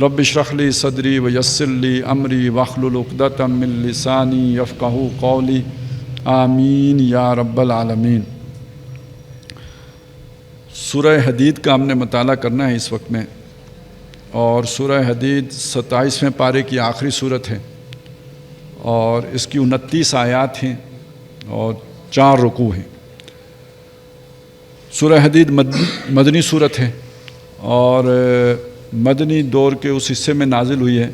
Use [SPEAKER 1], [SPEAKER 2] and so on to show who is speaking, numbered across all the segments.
[SPEAKER 1] رب اشرح لی صدری ویسر لی امری واحلل عقدۃ من لسانی یفقہوا قولی آمین یا رب العالمین۔ سورہ حدید کا ہم نے مطالعہ کرنا ہے اس وقت میں، اور سورہ حدید 27ویں پارے کی آخری صورت ہے، اور اس کی 29 آیات ہیں اور 4 رکوع ہیں۔ سورہ حدید مدنی صورت ہے، اور مدنی دور کے اس حصے میں نازل ہوئی ہے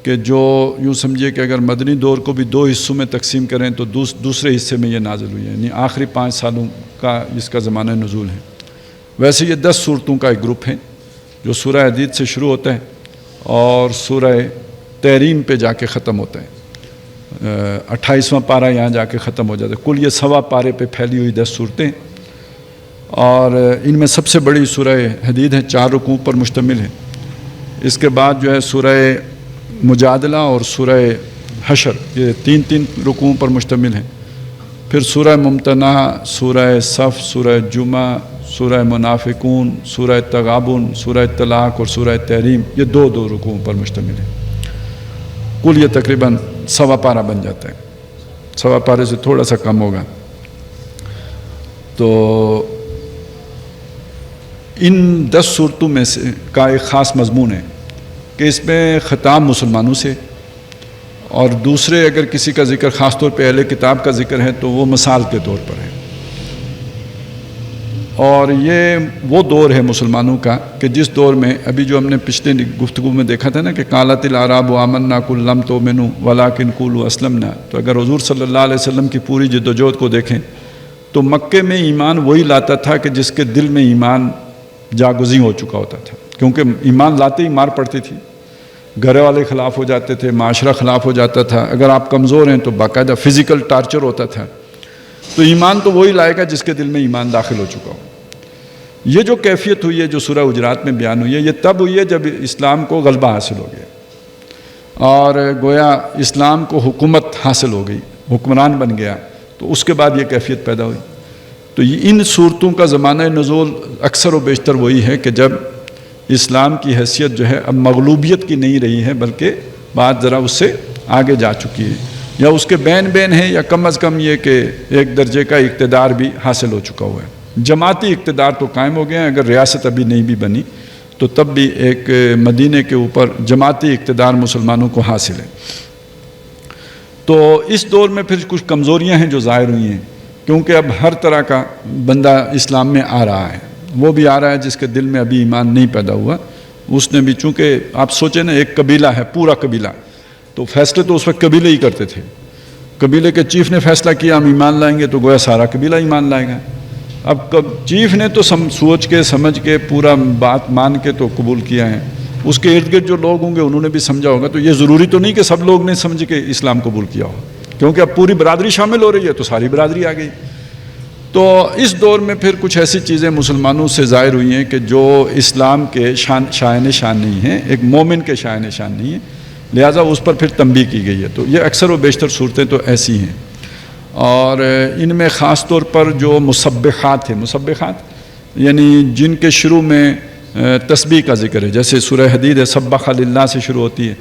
[SPEAKER 1] کہ جو یوں سمجھے کہ اگر مدنی دور کو بھی 2 حصوں میں تقسیم کریں تو دوسرے حصے میں یہ نازل ہوئی ہے، یعنی آخری 5 سالوں کا اس کا زمانہ نزول ہے۔ ویسے یہ 10 صورتوں کا ایک گروپ ہے جو سورہ حدید سے شروع ہوتا ہے اور سورہ تحریم پہ جا کے ختم ہوتا ہے، 28واں پارہ یہاں جا کے ختم ہو جاتا ہے۔ کل یہ 1.25 پارے پہ پھیلی ہوئی 10 صورتیں، اور ان میں سب سے بڑی سورہ حدید ہے، 4 رکوع پر مشتمل ہے۔ اس کے بعد جو ہے سورہ مجادلہ اور سورہ حشر، یہ 3 رکوعوں پر مشتمل ہیں۔ پھر سورہ ممتنع، سورہ صف، سورہ جمعہ، سورہ منافقون، سورہ تغابن، سورہ طلاق اور سورہ تحریم، یہ 2 رکوعوں پر مشتمل ہے۔ کل یہ تقریباً 1.25 پارہ بن جاتا ہے، 1.25 پارے سے تھوڑا سا کم ہوگا۔ تو ان 10 صورتوں میں سے کا ایک خاص مضمون ہے کہ اس میں خطاب مسلمانوں سے، اور دوسرے اگر کسی کا ذکر خاص طور پہ اہل کتاب کا ذکر ہے تو وہ مثال کے طور پر ہے۔ اور یہ وہ دور ہے مسلمانوں کا کہ جس دور میں ابھی جو ہم نے پچھلے گفتگو میں دیکھا تھا نا کہ قالت الاعراب آمنا قل لم تؤمنوا ولکن قولوا اسلمنا، تو اگر حضور صلی اللہ علیہ وسلم کی پوری جد و جہد کو دیکھیں تو مکے میں ایمان وہی لاتا تھا کہ جس کے دل میں ایمان جاگزیں ہو چکا ہوتا تھا، کیونکہ ایمان لاتے ہی مار پڑتی تھی، گھر والے خلاف ہو جاتے تھے، معاشرہ خلاف ہو جاتا تھا، اگر آپ کمزور ہیں تو باقاعدہ فزیکل ٹارچر ہوتا تھا۔ تو ایمان تو وہی لائے گا جس کے دل میں ایمان داخل ہو چکا ہو۔ یہ جو کیفیت ہوئی ہے جو سورہ حجرات میں بیان ہوئی ہے، یہ تب ہوئی ہے جب اسلام کو غلبہ حاصل ہو گیا اور گویا اسلام کو حکومت حاصل ہو گئی، حکمران بن گیا، تو اس کے بعد یہ کیفیت پیدا ہوئی۔ تو ان صورتوں کا زمانہ نزول اکثر و بیشتر وہی ہے کہ جب اسلام کی حیثیت جو ہے اب مغلوبیت کی نہیں رہی ہے، بلکہ بات ذرا اس سے آگے جا چکی ہے، یا اس کے بین ہے، یا کم از کم یہ کہ ایک درجے کا اقتدار بھی حاصل ہو چکا ہوا ہے۔ جماعتی اقتدار تو قائم ہو گیا ہے، اگر ریاست ابھی نہیں بھی بنی تو تب بھی ایک مدینے کے اوپر جماعتی اقتدار مسلمانوں کو حاصل ہے۔ تو اس دور میں پھر کچھ کمزوریاں ہیں جو ظاہر ہوئی ہیں، کیونکہ اب ہر طرح کا بندہ اسلام میں آ رہا ہے، وہ بھی آ رہا ہے جس کے دل میں ابھی ایمان نہیں پیدا ہوا، اس نے بھی، چونکہ آپ سوچیں نا ایک قبیلہ ہے، پورا قبیلہ، تو فیصلے تو اس وقت قبیلے ہی کرتے تھے، قبیلے کے چیف نے فیصلہ کیا ہم ایمان لائیں گے تو گویا سارا قبیلہ ایمان لائے گا۔ اب چیف نے تو سوچ کے سمجھ کے پورا بات مان کے تو قبول کیا ہے، اس کے ارد گرد جو لوگ ہوں گے انہوں نے بھی سمجھا ہوگا، تو یہ ضروری تو نہیں کہ سب لوگ نے سمجھ کے اسلام قبول کیا ہو، کیونکہ اب پوری برادری شامل ہو رہی ہے تو ساری برادری آ گئی۔ تو اس دور میں پھر کچھ ایسی چیزیں مسلمانوں سے ظاہر ہوئی ہیں کہ جو اسلام کے شائن شان نہیں ہیں، ایک مومن کے شائن شان نہیں ہیں، لہٰذا اس پر پھر تنبیہ کی گئی ہے۔ تو یہ اکثر و بیشتر صورتیں تو ایسی ہیں، اور ان میں خاص طور پر جو مسبحات ہیں، مسبحات یعنی جن کے شروع میں تسبیح کا ذکر ہے، جیسے سورہ حدید ہے سبح للہ سے شروع ہوتی ہے،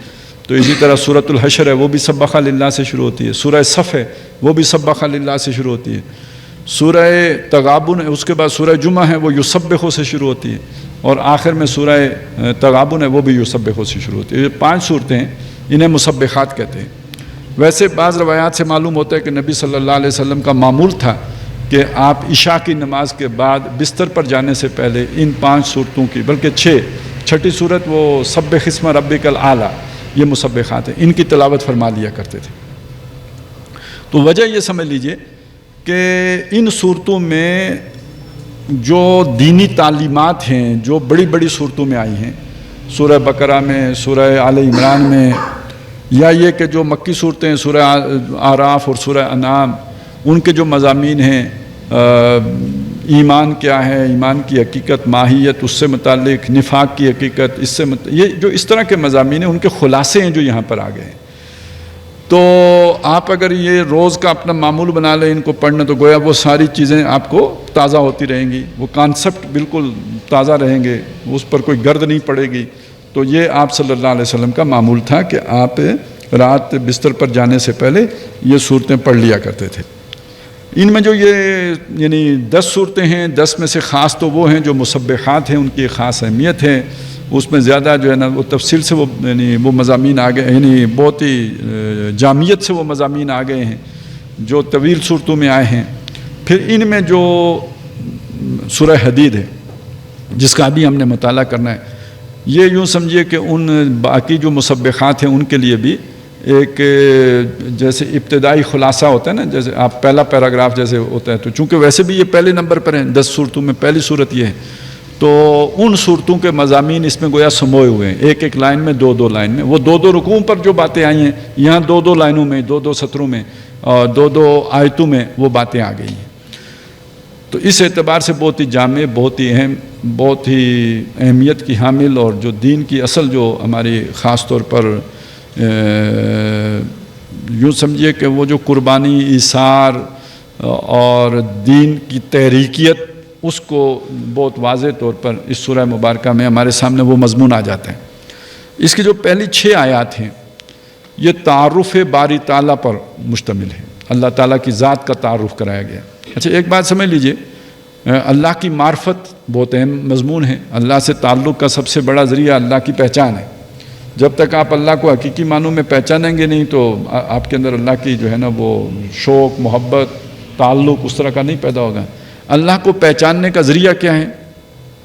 [SPEAKER 1] تو اسی طرح سورۃ الحشر ہے وہ بھی سبح للہ سے شروع ہوتی ہے، سورہ صف ہے وہ بھی سبح للہ سے شروع ہوتی ہے، سورہ تغابن ہے اس کے بعد سورہ جمعہ ہے وہ یسبح سے شروع ہوتی ہے، اور آخر میں سورہ تغابن ہے وہ بھی یسبح سے شروع ہوتی ہے۔ یہ 5 صورتیں ہیں، انہیں مسبحات کہتے ہیں۔ ویسے بعض روایات سے معلوم ہوتا ہے کہ نبی صلی اللہ علیہ وسلم کا معمول تھا کہ آپ عشاء کی نماز کے بعد بستر پر جانے سے پہلے ان 5 صورتوں کی، بلکہ 6 صورت وہ سبح اسم ربک الاعلیٰ، یہ مسبحات ہیں، ان کی تلاوت فرما لیا کرتے تھے۔ تو وجہ یہ سمجھ لیجئے کہ ان صورتوں میں جو دینی تعلیمات ہیں جو بڑی بڑی صورتوں میں آئی ہیں، سورہ بقرہ میں، سورہ آل عمران میں، یا یہ کہ جو مکی صورتیں ہیں سورہ اعراف اور سورہ انعام، ان کے جو مضامین ہیں، ایمان کیا ہے، ایمان کی حقیقت، ماہیت، اس سے متعلق نفاق کی حقیقت، اس سے یہ جو اس طرح کے مضامین ہیں ان کے خلاصے ہیں جو یہاں پر آ گئے ہیں۔ تو آپ اگر یہ روز کا اپنا معمول بنا لیں ان کو پڑھنا، تو گویا وہ ساری چیزیں آپ کو تازہ ہوتی رہیں گی، وہ کانسیپٹ بالکل تازہ رہیں گے، اس پر کوئی گرد نہیں پڑے گی، تو یہ آپ صلی اللہ علیہ وسلم کا معمول تھا کہ آپ رات بستر پر جانے سے پہلے یہ صورتیں پڑھ لیا کرتے تھے۔ ان میں جو یہ یعنی 10 صورتیں ہیں، 10 میں سے خاص تو وہ ہیں جو مسبحات ہیں، ان کی خاص اہمیت ہے، اس میں زیادہ جو ہے نا وہ تفصیل سے وہ مضامین آ گئے، یعنی بہت ہی جامعیت سے وہ مضامین آ گئے ہیں جو طویل صورتوں میں آئے ہیں۔ پھر ان میں جو سورہ حدید ہے جس کا ابھی ہم نے مطالعہ کرنا ہے، یہ یوں سمجھیے کہ ان باقی جو مسبحات ہیں ان کے لیے بھی ایک جیسے ابتدائی خلاصہ ہوتا ہے نا، جیسے آپ پہلا پیراگراف جیسے ہوتا ہے، تو چونکہ ویسے بھی یہ پہلے نمبر پر ہیں، 10 صورتوں میں پہلی صورت یہ ہے، تو ان صورتوں کے مضامین اس میں گویا سموئے ہوئے ہیں، ایک ایک لائن میں 2 لائن میں، وہ 2 رکوعوں پر جو باتیں آئی ہیں یہاں 2 لائنوں میں، 2 سطروں میں اور 2 آیتوں میں وہ باتیں آ گئی ہیں۔ تو اس اعتبار سے بہت ہی جامع، بہت ہی اہم، بہت ہی اہمیت کی حامل، اور جو دین کی اصل جو ہماری خاص طور پر یوں سمجھیے کہ وہ جو قربانی، ایثار اور دین کی تحریکیت، اس کو بہت واضح طور پر اس سورہ مبارکہ میں ہمارے سامنے وہ مضمون آ جاتا ہے۔ اس کی جو پہلی 6 آیات ہیں یہ تعارف باری تعالیٰ پر مشتمل ہے، اللہ تعالیٰ کی ذات کا تعارف کرایا گیا۔ اچھا ایک بات سمجھ لیجئے، اللہ کی معرفت بہت اہم مضمون ہے، اللہ سے تعلق کا سب سے بڑا ذریعہ اللہ کی پہچان ہے۔ جب تک آپ اللہ کو حقیقی معنوں میں پہچانیں گے نہیں تو آپ کے اندر اللہ کی جو ہے نا وہ شوق، محبت، تعلق اس طرح کا نہیں پیدا ہوگا۔ اللہ کو پہچاننے کا ذریعہ کیا ہے؟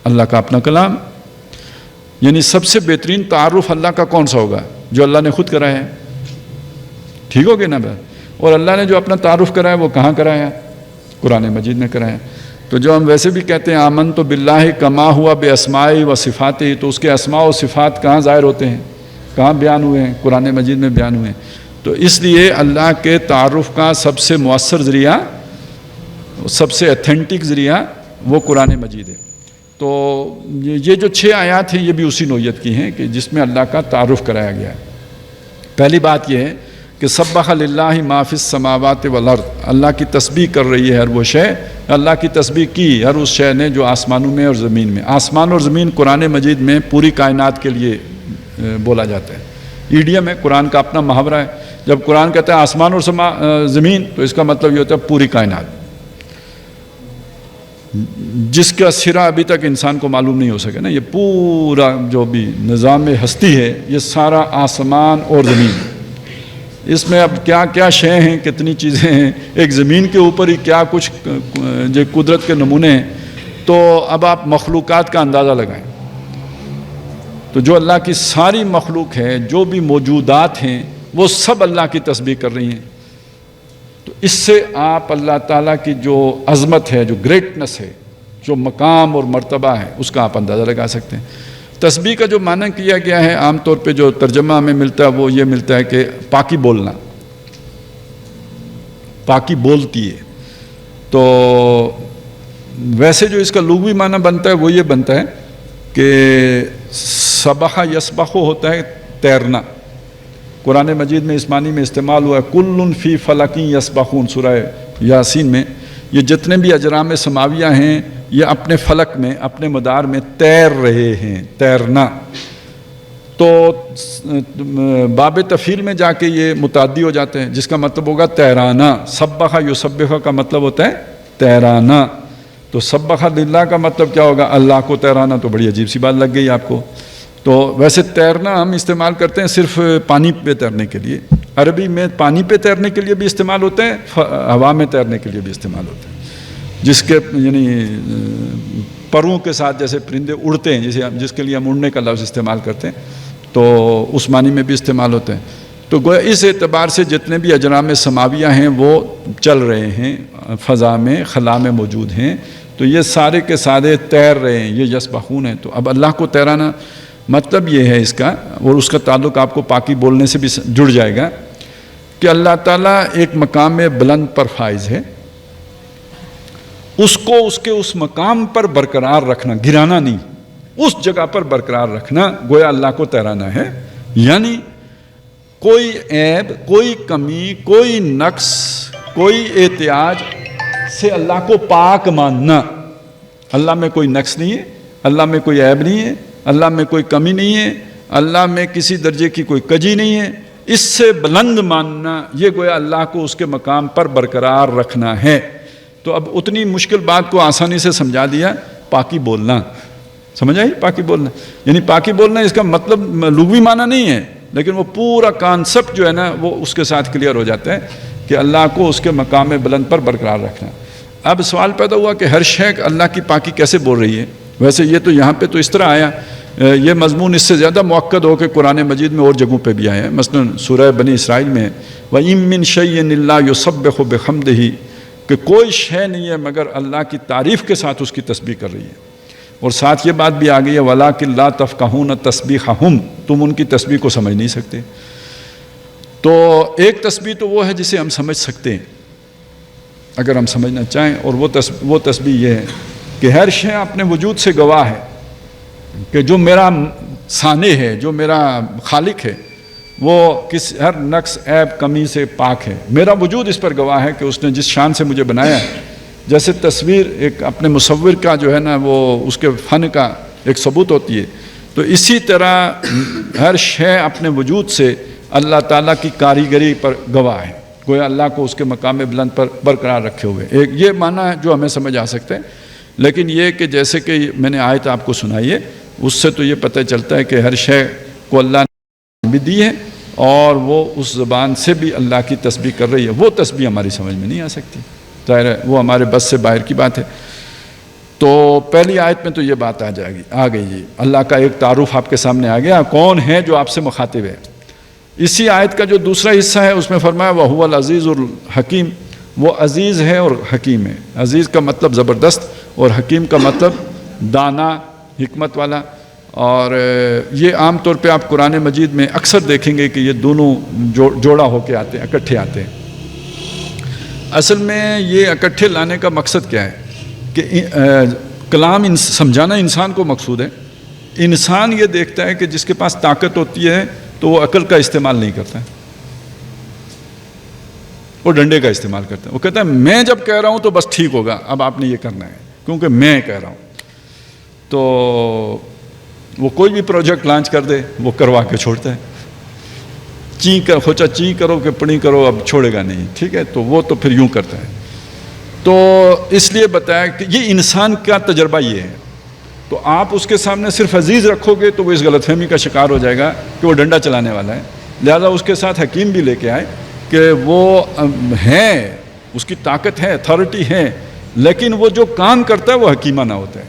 [SPEAKER 1] اللہ کا اپنا کلام، یعنی سب سے بہترین تعارف اللہ کا کون سا ہوگا؟ جو اللہ نے خود کرایا ہے، ٹھیک ہوگی نا بات؟ اور اللہ نے جو اپنا تعارف کرایا وہ کہاں کرایا؟ قرآن مجید میں کرایا۔ تو جو ہم ویسے بھی کہتے ہیں آمنت باللہ کما ہوا بے اسمائی و صفاتی، تو اس کے اسماء و صفات کہاں ظاہر ہوتے ہیں، کہاں بیان ہوئے ہیں؟ قرآن مجید میں بیان ہوئے ہیں۔ تو اس لیے اللہ کے تعارف کا سب سے مؤثر ذریعہ، سب سے ایتھینٹک ذریعہ وہ قرآن مجید ہے۔ تو یہ جو 6 آیات ہیں یہ بھی اسی نوعیت کی ہیں کہ جس میں اللہ کا تعارف کرایا گیا ہے۔ پہلی بات یہ ہے کہ سبح للہ ما فی السماوات والارض، اللہ کی تسبیح کر رہی ہے ہر وہ شے، اللہ کی تسبیح کی ہر اس شے نے جو آسمانوں میں اور زمین میں۔ آسمان اور زمین قرآن مجید میں پوری کائنات کے لیے بولا جاتا ہے، ایڈیم ہے، قرآن کا اپنا محاورہ ہے۔ جب قرآن کہتا ہے آسمان اور زمین تو اس کا مطلب یہ ہوتا ہے پوری کائنات، جس کا سرا ابھی تک انسان کو معلوم نہیں ہو سکے نا۔ یہ پورا جو بھی نظام ہستی ہے یہ سارا آسمان اور زمین، اس میں اب کیا کیا شے ہیں، کتنی چیزیں ہیں، ایک زمین کے اوپر ہی کیا کچھ جو قدرت کے نمونے ہیں۔ تو اب آپ مخلوقات کا اندازہ لگائیں، تو جو اللہ کی ساری مخلوق ہے، جو بھی موجودات ہیں، وہ سب اللہ کی تسبیح کر رہی ہیں۔ تو اس سے آپ اللہ تعالیٰ کی جو عظمت ہے، جو گریٹنس ہے، جو مقام اور مرتبہ ہے، اس کا آپ اندازہ لگا سکتے ہیں۔ تسبیح کا جو معنی کیا گیا ہے عام طور پہ جو ترجمہ ہمیں ملتا ہے وہ یہ ملتا ہے کہ پاکی بولنا، پاکی بولتی ہے۔ تو ویسے جو اس کا لغوی معنی بنتا ہے وہ یہ بنتا ہے کہ سبح یسبح ہوتا ہے تیرنا، قرآن مجید میں اس معنی میں استعمال ہوا ہے کل فی فلک یسبحون، سورہ یاسین میں یہ جتنے بھی اجرام سماویہ ہیں یہ اپنے فلک میں، اپنے مدار میں تیر رہے ہیں، تیرنا۔ تو باب تفعیل میں جا کے یہ متعدی ہو جاتے ہیں، جس کا مطلب ہوگا تیرانا۔ سبح یسبح کا مطلب ہوتا ہے تیرانا، تو سبح للہ کا مطلب کیا ہوگا؟ اللہ کو تیرانا۔ تو بڑی عجیب سی بات لگ گئی آپ کو۔ تو ویسے تیرنا ہم استعمال کرتے ہیں صرف پانی پہ تیرنے کے لیے، عربی میں پانی پہ تیرنے کے لیے بھی استعمال ہوتے ہیں، ہوا میں تیرنے کے لیے بھی استعمال ہوتے ہیں، جس کے یعنی پروں کے ساتھ جیسے پرندے اڑتے ہیں، جس کے لیے ہم اڑنے کا لفظ استعمال کرتے ہیں، تو اس معنی میں بھی استعمال ہوتے ہیں۔ تو گویا اس اعتبار سے جتنے بھی اجرام سماویہ ہیں وہ چل رہے ہیں، فضا میں، خلا میں موجود ہیں، تو یہ سارے کے سارے تیر رہے ہیں، یہ یسبحون ہیں۔ تو اب اللہ کو تیرانا مطلب یہ ہے اس کا، اور اس کا تعلق آپ کو پاکی بولنے سے بھی جڑ جائے گا کہ اللہ تعالیٰ ایک مقام بلند پر فائز ہے، اس کو اس کے اس مقام پر برقرار رکھنا، گرانا نہیں، اس جگہ پر برقرار رکھنا گویا اللہ کو تیرانا ہے۔ یعنی کوئی عیب، کوئی کمی، کوئی نقص، کوئی احتیاج سے اللہ کو پاک ماننا۔ اللہ میں کوئی نقص نہیں ہے، اللہ میں کوئی عیب نہیں ہے، اللہ میں کوئی کمی نہیں ہے، اللہ میں کسی درجے کی کوئی کجی نہیں ہے، اس سے بلند ماننا یہ گویا اللہ کو اس کے مقام پر برقرار رکھنا ہے۔ تو اب اتنی مشکل بات کو آسانی سے سمجھا دیا، پاکی بولنا، سمجھ آئی؟ پاکی بولنا یعنی پاکی بولنا اس کا مطلب لغوی معنی نہیں ہے، لیکن وہ پورا کانسیپٹ جو ہے نا وہ اس کے ساتھ کلیئر ہو جاتا ہے کہ اللہ کو اس کے مقام بلند پر برقرار رکھنا۔ اب سوال پیدا ہوا کہ ہر شے اللہ کی پاکی کیسے بول رہی ہے؟ ویسے یہ تو یہاں پہ تو اس طرح آیا، یہ مضمون اس سے زیادہ مؤکد ہو کہ قرآن مجید میں اور جگہوں پہ بھی آیا ہے، مثلا سورہ بنی اسرائیل میں وَإِن مِّن شَيْءٍ إِلَّا يُسَبِّحُ بِحَمْدِهِ کہ کوئی شے نہیں ہے مگر اللہ کی تعریف کے ساتھ اس کی تسبیح کر رہی ہے، اور ساتھ یہ بات بھی آ گئی ہے وَلَٰكِن لَا تَفْقَهُونَ تَسْبِيحَهُمْ تم ان کی تسبیح کو سمجھ نہیں سکتے۔ تو ایک تسبیح تو وہ ہے جسے ہم سمجھ سکتے ہیں اگر ہم سمجھنا چاہیں، اور وہ تسبیح یہ ہے کہ ہر شے اپنے وجود سے گواہ ہے کہ جو میرا صانع ہے، جو میرا خالق ہے، وہ ہر نقص عیب کمی سے پاک ہے، میرا وجود اس پر گواہ ہے کہ اس نے جس شان سے مجھے بنایا ہے۔ جیسے تصویر ایک اپنے مصور کا جو ہے نا وہ اس کے فن کا ایک ثبوت ہوتی ہے، تو اسی طرح ہر شے اپنے وجود سے اللہ تعالیٰ کی کاریگری پر گواہ ہے، گویا اللہ کو اس کے مقام بلند پر برقرار رکھے ہوئے۔ ایک یہ معنی ہے جو ہمیں سمجھ آ سکتا ہے، لیکن یہ کہ جیسے کہ میں نے آیت آپ کو سنائی ہے اس سے تو یہ پتہ چلتا ہے کہ ہر شے کو اللہ نے بھی دی ہے اور وہ اس زبان سے بھی اللہ کی تسبیح کر رہی ہے، وہ تسبیح ہماری سمجھ میں نہیں آ سکتی، ظاہر ہے وہ ہمارے بس سے باہر کی بات ہے۔ تو پہلی آیت میں تو یہ بات آ گئی جی، اللہ کا ایک تعارف آپ کے سامنے آ گیا، کون ہے جو آپ سے مخاطب ہے۔ اسی آیت کا جو دوسرا حصہ ہے اس میں فرمایا وَهُوَ الْعَزِيزُ الْحَكِيمُ وہ عزیز ہے اور حکیم ہے۔ عزیز کا مطلب زبردست اور حکیم کا مطلب دانا، حکمت والا، اور یہ عام طور پہ آپ قرآن مجید میں اکثر دیکھیں گے کہ یہ دونوں جوڑا ہو کے آتے ہیں، اکٹھے آتے ہیں۔ اصل میں یہ اکٹھے لانے کا مقصد کیا ہے کہ کلام سمجھانا انسان کو مقصود ہے۔ انسان یہ دیکھتا ہے کہ جس کے پاس طاقت ہوتی ہے تو وہ عقل کا استعمال نہیں کرتا ہے، وہ ڈنڈے کا استعمال کرتا ہے، وہ کہتا ہے میں جب کہہ رہا ہوں تو بس ٹھیک ہوگا، اب آپ نے یہ کرنا ہے کیونکہ میں کہہ رہا ہوں۔ تو وہ کوئی بھی پروجیکٹ لانچ کر دے وہ کروا کے چھوڑتا ہے، چی کرو کہ پڑی کرو اب چھوڑے گا نہیں، ٹھیک ہے، تو وہ تو پھر یوں کرتا ہے۔ تو اس لیے بتایا کہ یہ انسان کا تجربہ یہ ہے، تو آپ اس کے سامنے صرف عزیز رکھو گے تو وہ اس غلط فہمی کا شکار ہو جائے گا کہ وہ ڈنڈا چلانے والا ہے، لہذا اس کے ساتھ حکیم بھی لے کے آئے کہ وہ ہے، اس کی طاقت ہے، اتھارٹی ہے، لیکن وہ جو کام کرتا ہے وہ حکیمانہ ہوتا ہے،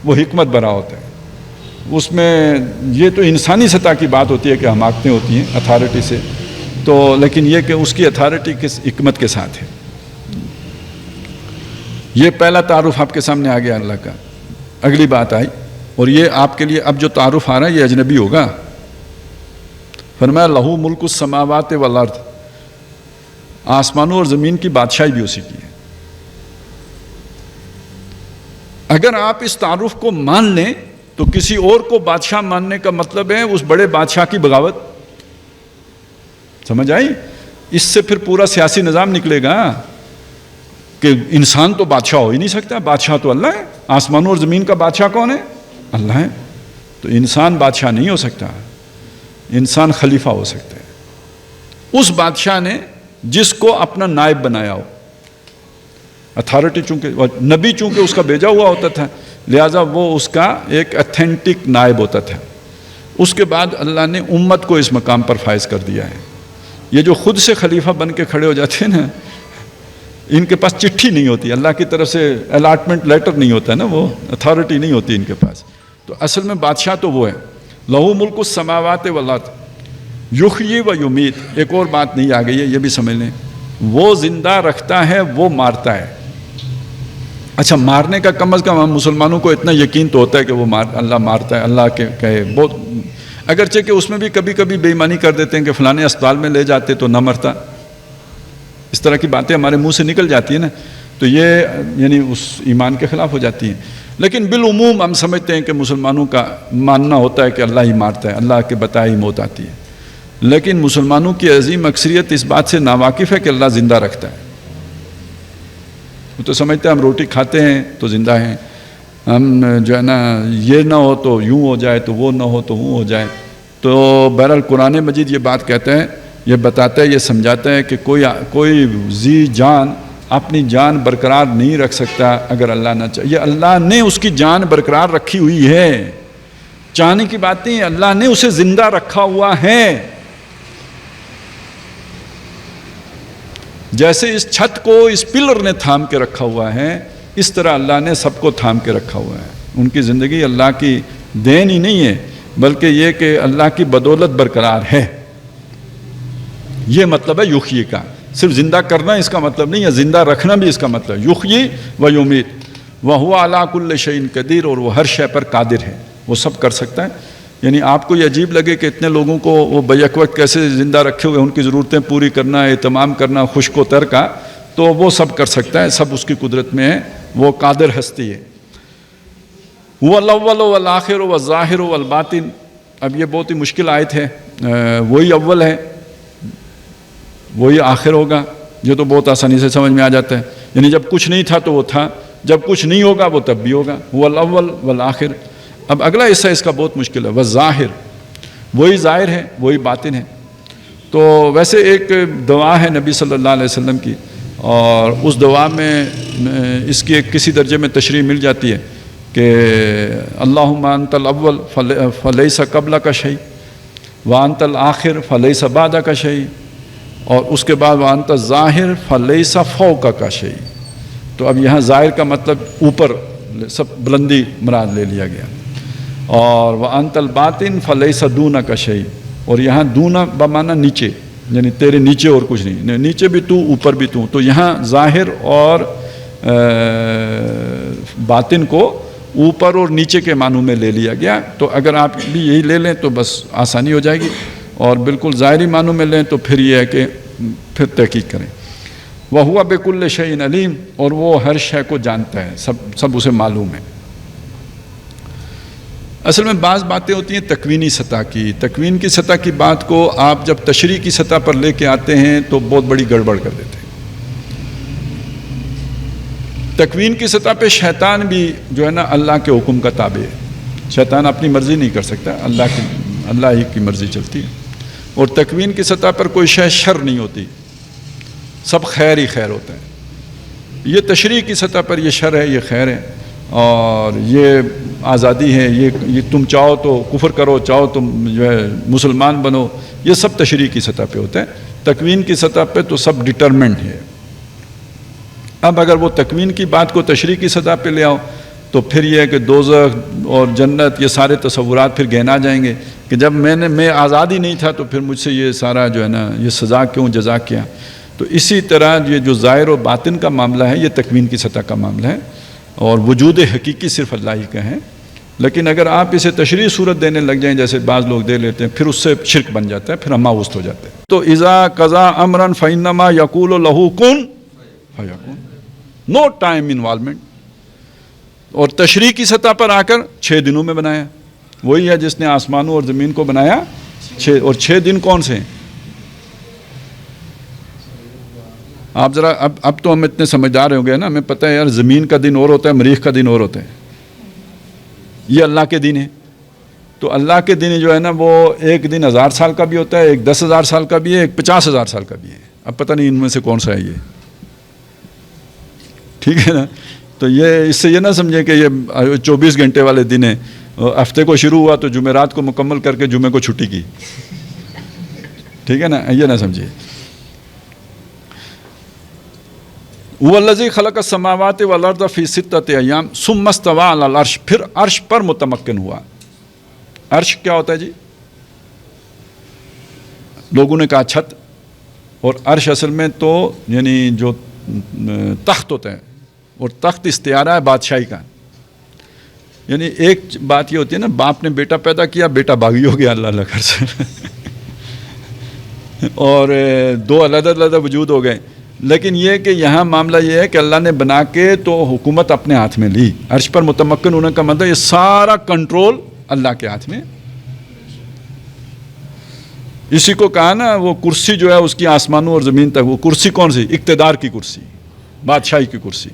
[SPEAKER 1] وہ حکمت بھرا ہوتا ہے۔ اس میں یہ تو انسانی سطح کی بات ہوتی ہے کہ حماقتیں ہوتی ہیں اتھارٹی سے، تو لیکن یہ کہ اس کی اتھارٹی کس حکمت کے ساتھ ہے۔ یہ پہلا تعارف آپ کے سامنے آ گیا اللہ کا۔ اگلی بات آئی، اور یہ آپ کے لیے اب جو تعارف آ رہا ہے یہ اجنبی ہوگا۔ فرمایا لہو ملک السماوات والارض آسمانوں اور زمین کی بادشاہی بھی اسی کی ہے۔ اگر آپ اس تعارف کو مان لیں تو کسی اور کو بادشاہ ماننے کا مطلب ہے اس بڑے بادشاہ کی بغاوت، سمجھ آئی؟ اس سے پھر پورا سیاسی نظام نکلے گا کہ انسان تو بادشاہ ہو ہی نہیں سکتا، بادشاہ تو اللہ ہے، آسمانوں اور زمین کا بادشاہ کون ہے؟ اللہ ہے، تو انسان بادشاہ نہیں ہو سکتا، انسان خلیفہ ہو سکتا ہے اس بادشاہ نے جس کو اپنا نائب بنایا ہو۔ اتھارٹی چونکہ نبی چونکہ اس کا بھیجا ہوا ہوتا تھا لہٰذا وہ اس کا ایک اتھینٹک نائب ہوتا تھا۔ اس کے بعد اللہ نے امت کو اس مقام پر فائز کر دیا ہے۔ یہ جو خود سے خلیفہ بن کے کھڑے ہو جاتے ہیں نا، ان کے پاس چٹھی نہیں ہوتی، اللہ کی طرف سے الاٹمنٹ لیٹر نہیں ہوتا ہے نا، وہ اتھارٹی نہیں ہوتی ان کے پاس، تو اصل میں بادشاہ تو وہ ہے۔ لہو ملک السماوات والارض یحیی و یمیت، ایک اور بات نہیں آ گئی ہے، یہ بھی سمجھ لیں، وہ زندہ رکھتا ہے، وہ مارتا ہے۔ اچھا، مارنے کا کم از کم ہم مسلمانوں کو اتنا یقین تو ہوتا ہے کہ وہ اللہ مارتا ہے، اللہ کے کہے بہت، اگرچہ کہ اس میں بھی کبھی کبھی بے ایمانی کر دیتے ہیں کہ فلانے اسپتال میں لے جاتے تو نہ مرتا، اس طرح کی باتیں ہمارے منہ سے نکل جاتی ہیں نا، تو یہ یعنی اس ایمان کے خلاف ہو جاتی ہیں۔ لیکن بالعموم ہم سمجھتے ہیں کہ مسلمانوں کا ماننا ہوتا ہے کہ اللہ ہی مارتا ہے، اللہ کے بتائے ہی موت آتی ہے، لیکن مسلمانوں کی عظیم اکثریت اس بات سے ناواقف ہے کہ اللہ زندہ رکھتا ہے۔ وہ تو سمجھتے ہیں ہم روٹی کھاتے ہیں تو زندہ ہیں، ہم جو ہے نا یہ نہ ہو تو یوں ہو جائے، تو وہ نہ ہو تو وہ ہو جائے. تو بہرحال قرآن مجید یہ بات کہتا ہے، یہ بتاتا ہے، یہ سمجھاتا ہے کہ کوئی ذی جان اپنی جان برقرار نہیں رکھ سکتا اگر اللہ نہ چاہے. یہ اللہ نے اس کی جان برقرار رکھی ہوئی ہے، چاہنے کی بات نہیں، اللہ نے اسے زندہ رکھا ہوا ہے. جیسے اس چھت کو اس پلر نے تھام کے رکھا ہوا ہے، اس طرح اللہ نے سب کو تھام کے رکھا ہوا ہے. ان کی زندگی اللہ کی دین ہی نہیں ہے، بلکہ یہ کہ اللہ کی بدولت برقرار ہے. یہ مطلب ہے یحیی کا. صرف زندہ کرنا اس کا مطلب نہیں ہے، زندہ رکھنا بھی اس کا مطلب ہے. یحیی و یمیت وہو علی کل شیء قدیر، اور وہ ہر شے پر قادر ہے، وہ سب کر سکتا ہے. یعنی آپ کو یہ عجیب لگے کہ اتنے لوگوں کو وہ بیک وقت کیسے زندہ رکھے ہوئے، ان کی ضرورتیں پوری کرنا، اہتمام کرنا، خشک و تر کا، تو وہ سب کر سکتا ہے، سب اس کی قدرت میں ہے، وہ قادر ہستی ہے. هو الاول والآخر والظاہر والباطن. اب یہ بہت ہی مشکل آیت ہے. وہی اول ہے، وہی آخر ہوگا، یہ تو بہت آسانی سے سمجھ میں آ جاتا ہے. یعنی جب کچھ نہیں تھا تو وہ تھا، جب کچھ نہیں ہوگا وہ تب بھی ہوگا. هو الاول والآخر. اب اگلا حصہ اس کا بہت مشکل ہے. والظاہر، وہی ظاہر ہے، وہی باطن ہے. تو ویسے ایک دعا ہے نبی صلی اللہ علیہ وسلم کی، اور اس دعا میں اس کی ایک کسی درجے میں تشریح مل جاتی ہے کہ اللہم انت الاول فلیس قبلک شیء وانت الآخر فلیس بعدک شیء، اور اس کے بعد وانت الظاہر فلیس فوقک شیء. تو اب یہاں ظاہر کا مطلب اوپر، سب بلندی مراد لے لیا گیا. اور وانت الباطن فلیس دونک شیء، اور یہاں دون بمعنی نیچے، یعنی تیرے نیچے اور کچھ نہیں، نیچے بھی تو اوپر بھی تو. تو یہاں ظاہر اور باطن کو اوپر اور نیچے کے معنوں میں لے لیا گیا. تو اگر آپ بھی یہی لے لیں تو بس آسانی ہو جائے گی، اور بالکل ظاہری معنوں میں لیں تو پھر یہ ہے کہ پھر تحقیق کریں. وَهُوَ بِكُلِّ شَيْءٍ عَلِيمٌ، اور وہ ہر شے کو جانتا ہے، سب اسے معلوم ہے. اصل میں بعض باتیں ہوتی ہیں تکوینی سطح کی. تکوین کی سطح کی بات کو آپ جب تشریح کی سطح پر لے کے آتے ہیں تو بہت بڑی گڑبڑ کر دیتے ہیں. تکوین کی سطح پہ شیطان بھی جو ہے نا اللہ کے حکم کا تابع ہے. شیطان اپنی مرضی نہیں کر سکتا، اللہ ہی کی مرضی چلتی ہے. اور تکوین کی سطح پر کوئی شے شر نہیں ہوتی، سب خیر ہی خیر ہوتا ہے. یہ تشریح کی سطح پر یہ شر ہے، یہ خیر ہے، اور یہ آزادی ہے، یہ تم چاہو تو کفر کرو، چاہو تم جو ہے مسلمان بنو، یہ سب تشریح کی سطح پہ ہوتا ہے. تکوین کی سطح پہ تو سب ڈٹرمنٹ ہے. اب اگر وہ تکوین کی بات کو تشریح کی سطح پہ لے آؤ تو پھر یہ ہے کہ دوزخ اور جنت، یہ سارے تصورات پھر گہنا جائیں گے کہ جب میں آزادی نہیں تھا تو پھر مجھ سے یہ سارا جو ہے نا یہ سزا کیوں، جزا کیا. تو اسی طرح یہ جو ظاہر و باطن کا معاملہ ہے یہ تکوین کی سطح کا معاملہ ہے، اور وجود حقیقی صرف اللہ ہی کا ہے. لیکن اگر آپ اسے تشریح صورت دینے لگ جائیں جیسے بعض لوگ دے لیتے ہیں، پھر اس سے شرک بن جاتا ہے، پھر ہم ماوست ہو جاتے ہیں. تو اذا قضا امرا فانما یقول له کن فیکون، نو ٹائم انوالومنٹ. اور تشریح کی سطح پر آ کر 6 دنوں میں بنایا. وہی ہے جس نے آسمانوں اور زمین کو بنایا 6، اور 6 دن کون سے ہیں؟ آپ ذرا اب تو ہم اتنے سمجھدار ہو گئے نا، ہمیں پتہ ہے یار زمین کا دن اور ہوتا ہے، مریخ کا دن اور ہوتا ہے. یہ اللہ کے دن ہے. تو اللہ کے دن جو ہے نا وہ ایک دن 1000 سال کا بھی ہوتا ہے، ایک 10,000 سال کا بھی ہے، ایک 50,000 سال کا بھی ہے. اب پتہ نہیں ان میں سے کون سا ہے یہ، ٹھیک ہے نا. تو یہ اس سے یہ نہ سمجھیں کہ یہ 24 گھنٹے والے دن ہیں. ہفتے کو شروع ہوا تو جمعرات کو مکمل کر کے جمعے کو چھٹی کی، ٹھیک ہے نا، یہ نہ سمجھیے. هو الذی خلق السماوات والارض فی 6 ایام ثم استوى علی العرش، پھر عرش پر متمکن ہوا. عرش کیا ہوتا ہے جی؟ لوگوں نے کہا چھت، اور عرش اصل میں تو یعنی جو تخت ہوتا ہے، اور تخت استعارہ ہے بادشاہی کا. یعنی ایک بات یہ ہوتی ہے نا، باپ نے بیٹا پیدا کیا، بیٹا باغی ہو گیا اللہ گھر سے اور 2 علیحدہ وجود ہو گئے. لیکن یہ کہ یہاں معاملہ یہ ہے کہ اللہ نے بنا کے تو حکومت اپنے ہاتھ میں لی. عرش پر متمکن ہونے کا مطلب یہ سارا کنٹرول اللہ کے ہاتھ میں. اسی کو کہا نا وہ کرسی جو ہے اس کی آسمانوں اور زمین تک، وہ کرسی کون سی؟ اقتدار کی کرسی، بادشاہی کی کرسی.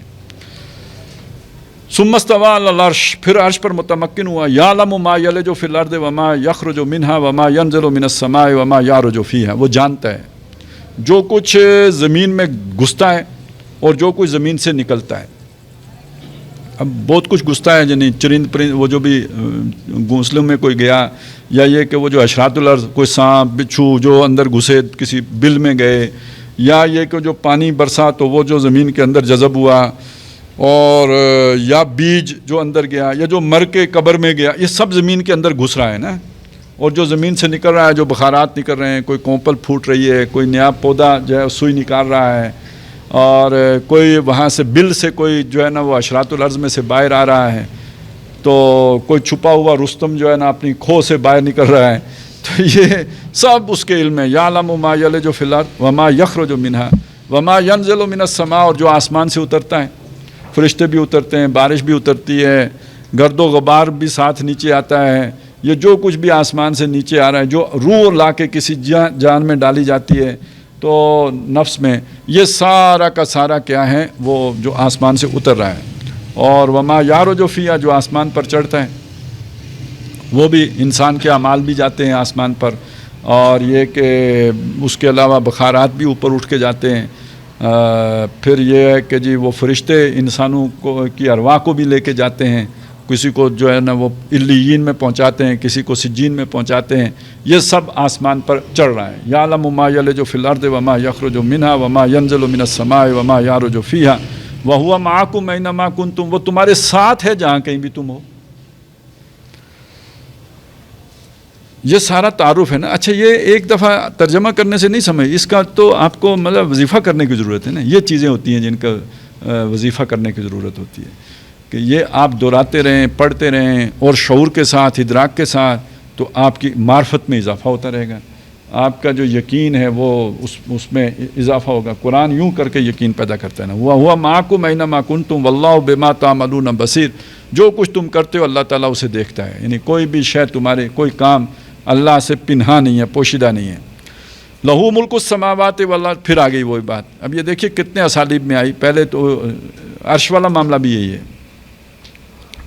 [SPEAKER 1] ثم استوى علی العرش، پھر عرش پر متمکن ہوا. یعلم ما یلج فی الارض وما یخرج منها وما ینزل من السماء وما یعرج فیہا، وہ جانتا ہے جو کچھ زمین میں گھستا ہے اور جو کچھ زمین سے نکلتا ہے. اب بہت کچھ گھستا ہے، یعنی چرند پرند، وہ جو بھی گھونسلوں میں کوئی گیا، یا یہ کہ وہ جو حشرات الارض، کوئی سانپ بچھو جو اندر گھسے کسی بل میں گئے، یا یہ کہ جو پانی برسا تو وہ جو زمین کے اندر جذب ہوا، اور یا بیج جو اندر گیا، یا جو مر کے قبر میں گیا، یہ سب زمین کے اندر گھس رہا ہے نا. اور جو زمین سے نکل رہا ہے، جو بخارات نکل رہے ہیں، کوئی کونپل پھوٹ رہی ہے، کوئی نیا پودا جو ہے سوئی نکال رہا ہے، اور کوئی وہاں سے بل سے کوئی جو ہے نا وہ حشرات الارض میں سے باہر آ رہا ہے، تو کوئی چھپا ہوا رستم جو ہے نا اپنی کھو سے باہر نکل رہا ہے. تو یہ سب اس کے علم ہے. یعلم ما یلج فی الارض وما یخرج منها وما ینزل من السماء، اور جو آسمان سے اترتا ہے، فرشتے بھی اترتے ہیں، بارش بھی اترتی ہے، گرد و غبار بھی ساتھ نیچے آتا ہے، یہ جو کچھ بھی آسمان سے نیچے آ رہا ہے، جو روح لا کے کسی جان میں ڈالی جاتی ہے تو نفس میں، یہ سارا کا سارا کیا ہے، وہ جو آسمان سے اتر رہا ہے. اور وما یعرج فیہا، جو آسمان پر چڑھتا ہے، وہ بھی انسان کے اعمال بھی جاتے ہیں آسمان پر. اور یہ کہ اس کے علاوہ بخارات بھی اوپر اٹھ کے جاتے ہیں. پھر یہ ہے کہ جی وہ فرشتے انسانوں کو کی ارواح کو بھی لے کے جاتے ہیں، کسی کو جو ہے نا وہ علیین میں پہنچاتے ہیں، کسی کو سجین میں پہنچاتے ہیں. یہ سب آسمان پر چڑھ رہا ہے. یعلم ما یلج فی الارض وما یخرج منها وما ینزل من السماء وما یعرج فیہا وہو معکم اینما کنتم، وہ تمہارے ساتھ ہے جہاں کہیں بھی تم ہو. یہ سارا تعارف ہے نا. اچھا، یہ ایک دفعہ ترجمہ کرنے سے نہیں سمجھ، اس کا تو آپ کو مطلب وظیفہ کرنے کی ضرورت ہے نا. یہ چیزیں ہوتی ہیں جن کا وظیفہ کرنے کی ضرورت ہوتی ہے کہ یہ آپ دہراتے رہیں، پڑھتے رہیں، اور شعور کے ساتھ، ادراک کے ساتھ، تو آپ کی معرفت میں اضافہ ہوتا رہے گا. آپ کا جو یقین ہے وہ اس میں اضافہ ہوگا. قرآن یوں کر کے یقین پیدا کرتا ہے نا، ہوا معکم اینما کنتم واللہ بما تعملون بصیر. جو کچھ تم کرتے ہو اللہ تعالیٰ اسے دیکھتا ہے. یعنی کوئی بھی شے، تمہارے کوئی کام اللہ سے پنہا نہیں ہے، پوشیدہ نہیں ہے. لہو ملک السماوات والارض، پھر آ گئی وہی بات. اب یہ دیکھیے کتنے اسالیب میں آئی. پہلے تو عرش والا معاملہ بھی یہی ہے،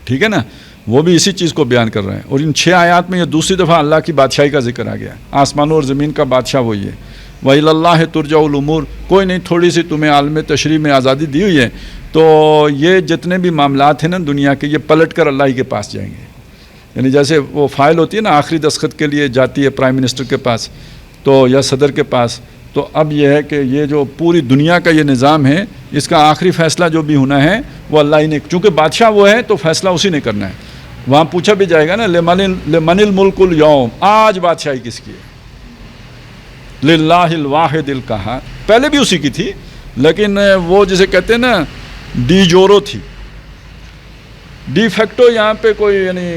[SPEAKER 1] ٹھیک ہے نا، وہ بھی اسی چیز کو بیان کر رہے ہیں. اور ان 6 آیات میں یہ دوسری دفعہ اللہ کی بادشاہی کا ذکر آ گیا. آسمانوں اور زمین کا بادشاہ وہی ہے. وَإِلَى اللَّهِ تُرْجَعُ الْأُمُورُ، کوئی نہیں، تھوڑی سی تمہیں عالم تشریح میں آزادی دی ہوئی ہے، تو یہ جتنے بھی معاملات ہیں نا دنیا کے، یہ پلٹ کر اللہ ہی کے پاس جائیں گے. یعنی جیسے وہ فائل ہوتی ہے نا آخری دستخط کے لیے جاتی ہے پرائم منسٹر کے پاس تو یا صدر کے پاس، تو اب یہ ہے کہ یہ جو پوری دنیا کا یہ نظام ہے، اس کا آخری فیصلہ جو بھی ہونا ہے وہ اللہ ہی نے، چونکہ بادشاہ وہ ہے تو فیصلہ اسی نے کرنا ہے. وہاں پوچھا بھی جائے گا نا لمن الملک اليوم، آج بادشاہی کس کی ہے؟ للہ الواحد القہار. پہلے بھی اسی کی تھی، لیکن وہ جسے کہتے ہیں نا ڈی جورو تھی، ڈی فیکٹو. یہاں پہ کوئی یعنی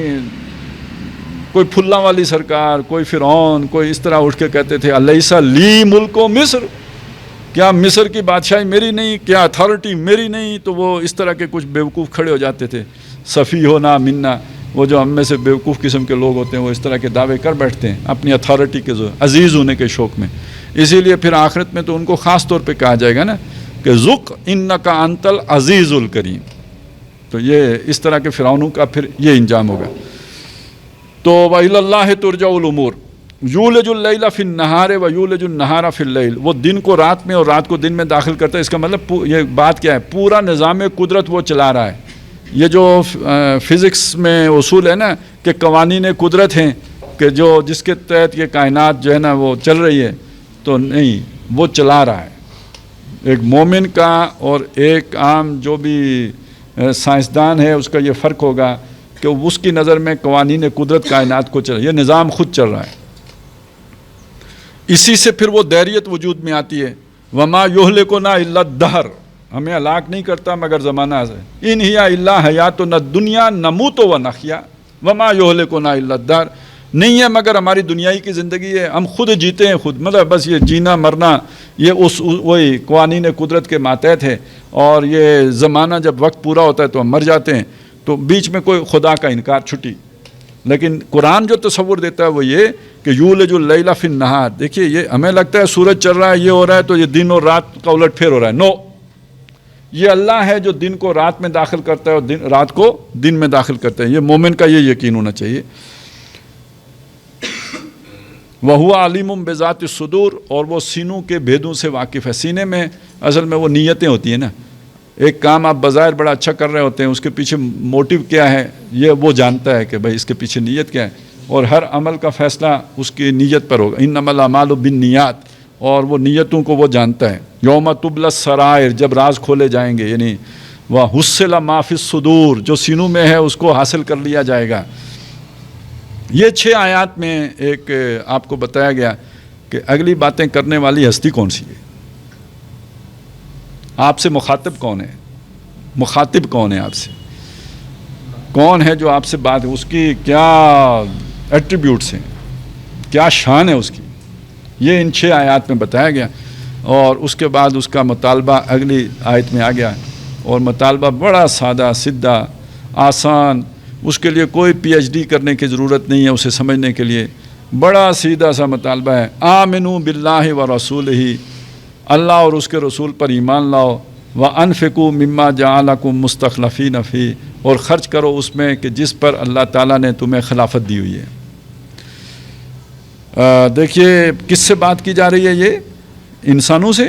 [SPEAKER 1] کوئی پھلا والی سرکار، کوئی فرعون، کوئی اس طرح اٹھ کے کہتے تھے الیس لی ملک مصر، کیا مصر کی بادشاہی میری نہیں، کیا اتھارٹی میری نہیں؟ تو وہ اس طرح کے کچھ بیوقوف کھڑے ہو جاتے تھے. صفی ہونا منا، وہ جو ہم میں سے بیوقوف قسم کے لوگ ہوتے ہیں وہ اس طرح کے دعوے کر بیٹھتے ہیں اپنی اتھارٹی کے عزیز ہونے کے شوق میں. اسی لیے پھر آخرت میں تو ان کو خاص طور پہ کہا جائے گا نا کہ ذق انکا انت العزیز الکریم. تو یہ اس طرح کے فرعونوں کا پھر یہ انجام ہوگا. تو وَإِلَى اللَّهِ تُرْجَعُ الْأُمُورُ یولج اللیل فی النہار و یولج النہار فی اللیل، وہ دن کو رات میں اور رات کو دن میں داخل کرتا ہے. اس کا مطلب یہ بات کیا ہے؟ پورا نظام قدرت وہ چلا رہا ہے. یہ جو فزکس میں اصول ہے نا کہ قوانین قدرت ہیں کہ جو جس کے تحت یہ کائنات جو ہے نا وہ چل رہی ہے، تو نہیں، وہ چلا رہا ہے. ایک مومن کا اور ایک عام جو بھی سائنسدان ہے اس کا یہ فرق ہوگا کہ اس کی نظر میں قوانین قدرت کائنات کو چل رہا ہے، یہ نظام خود چل رہا ہے. اسی سے پھر وہ دہریت وجود میں آتی ہے. وما یہلکنا الا الدہر، ہمیں ہلاک نہیں کرتا مگر زمانہ ہے. ان ہی الا حیاتنا الدنیا نموت و نحیا وما یہلکنا الا الدہر، نہیں ہے مگر ہماری دنیائی کی زندگی ہے، ہم خود جیتے ہیں خود، مطلب بس یہ جینا مرنا یہ وہی قوانین قدرت کے ماتحت ہے. اور یہ زمانہ جب وقت پورا ہوتا ہے تو ہم مر جاتے ہیں، تو بیچ میں کوئی خدا کا انکار چھٹی. لیکن قرآن جو تصور دیتا ہے وہ یہ کہ یولج اللیل فی النہار. دیکھیے یہ ہمیں لگتا ہے سورج چل رہا ہے، یہ ہو رہا ہے تو یہ دن اور رات کا الٹ پھیر ہو رہا ہے. نو، یہ اللہ ہے جو دن کو رات میں داخل کرتا ہے اور رات کو دن میں داخل کرتا ہے. یہ مومن کا یہ یقین ہونا چاہیے. وَهُوَ عَلِيمٌ بِذَاتِ الصُّدُورِ, اور وہ سینوں کے بھیدوں سے واقف ہے. سینے میں اصل میں وہ نیتیں ہوتی ہیں نا. ایک کام آپ بظاہر بڑا اچھا کر رہے ہوتے ہیں, اس کے پیچھے موٹیو کیا ہے یہ وہ جانتا ہے کہ بھائی اس کے پیچھے نیت کیا ہے, اور ہر عمل کا فیصلہ اس کی نیت پر ہوگا. اِنَّمَا الْأَعْمَالُ بِالنِّيَّاتِ, اور وہ نیتوں کو وہ جانتا ہے. یوم تبلی السرائر, جب راز کھولے جائیں گے, یعنی وَحُصِّلَ مَا فِي الصُّدُورِ, جو سینوں میں ہے اس کو حاصل کر لیا جائے گا. یہ 6 آیات میں ایک آپ کو بتایا گیا کہ اگلی باتیں کرنے والی ہستی کون سی ہے, آپ سے مخاطب کون ہے, مخاطب کون ہے آپ سے, کون ہے جو آپ سے بات, اس کی کیا ایٹریبیوٹس ہیں, کیا شان ہے اس کی, یہ ان 6 آیات میں بتایا گیا. اور اس کے بعد اس کا مطالبہ اگلی آیت میں آ گیا, اور مطالبہ بڑا سادہ سیدھا آسان, اس کے لیے کوئی پی ایچ ڈی کرنے کی ضرورت نہیں ہے اسے سمجھنے کے لیے. بڑا سیدھا سا مطالبہ ہے, آمنوا باللہ ورسولہ, اللہ اور اس کے رسول پر ایمان لاؤ. وانفقوا مما جعلکم مستخلفین فیہ, اور خرچ کرو اس میں کہ جس پر اللہ تعالیٰ نے تمہیں خلافت دی ہوئی ہے. دیکھیے کس سے بات کی جا رہی ہے, یہ انسانوں سے.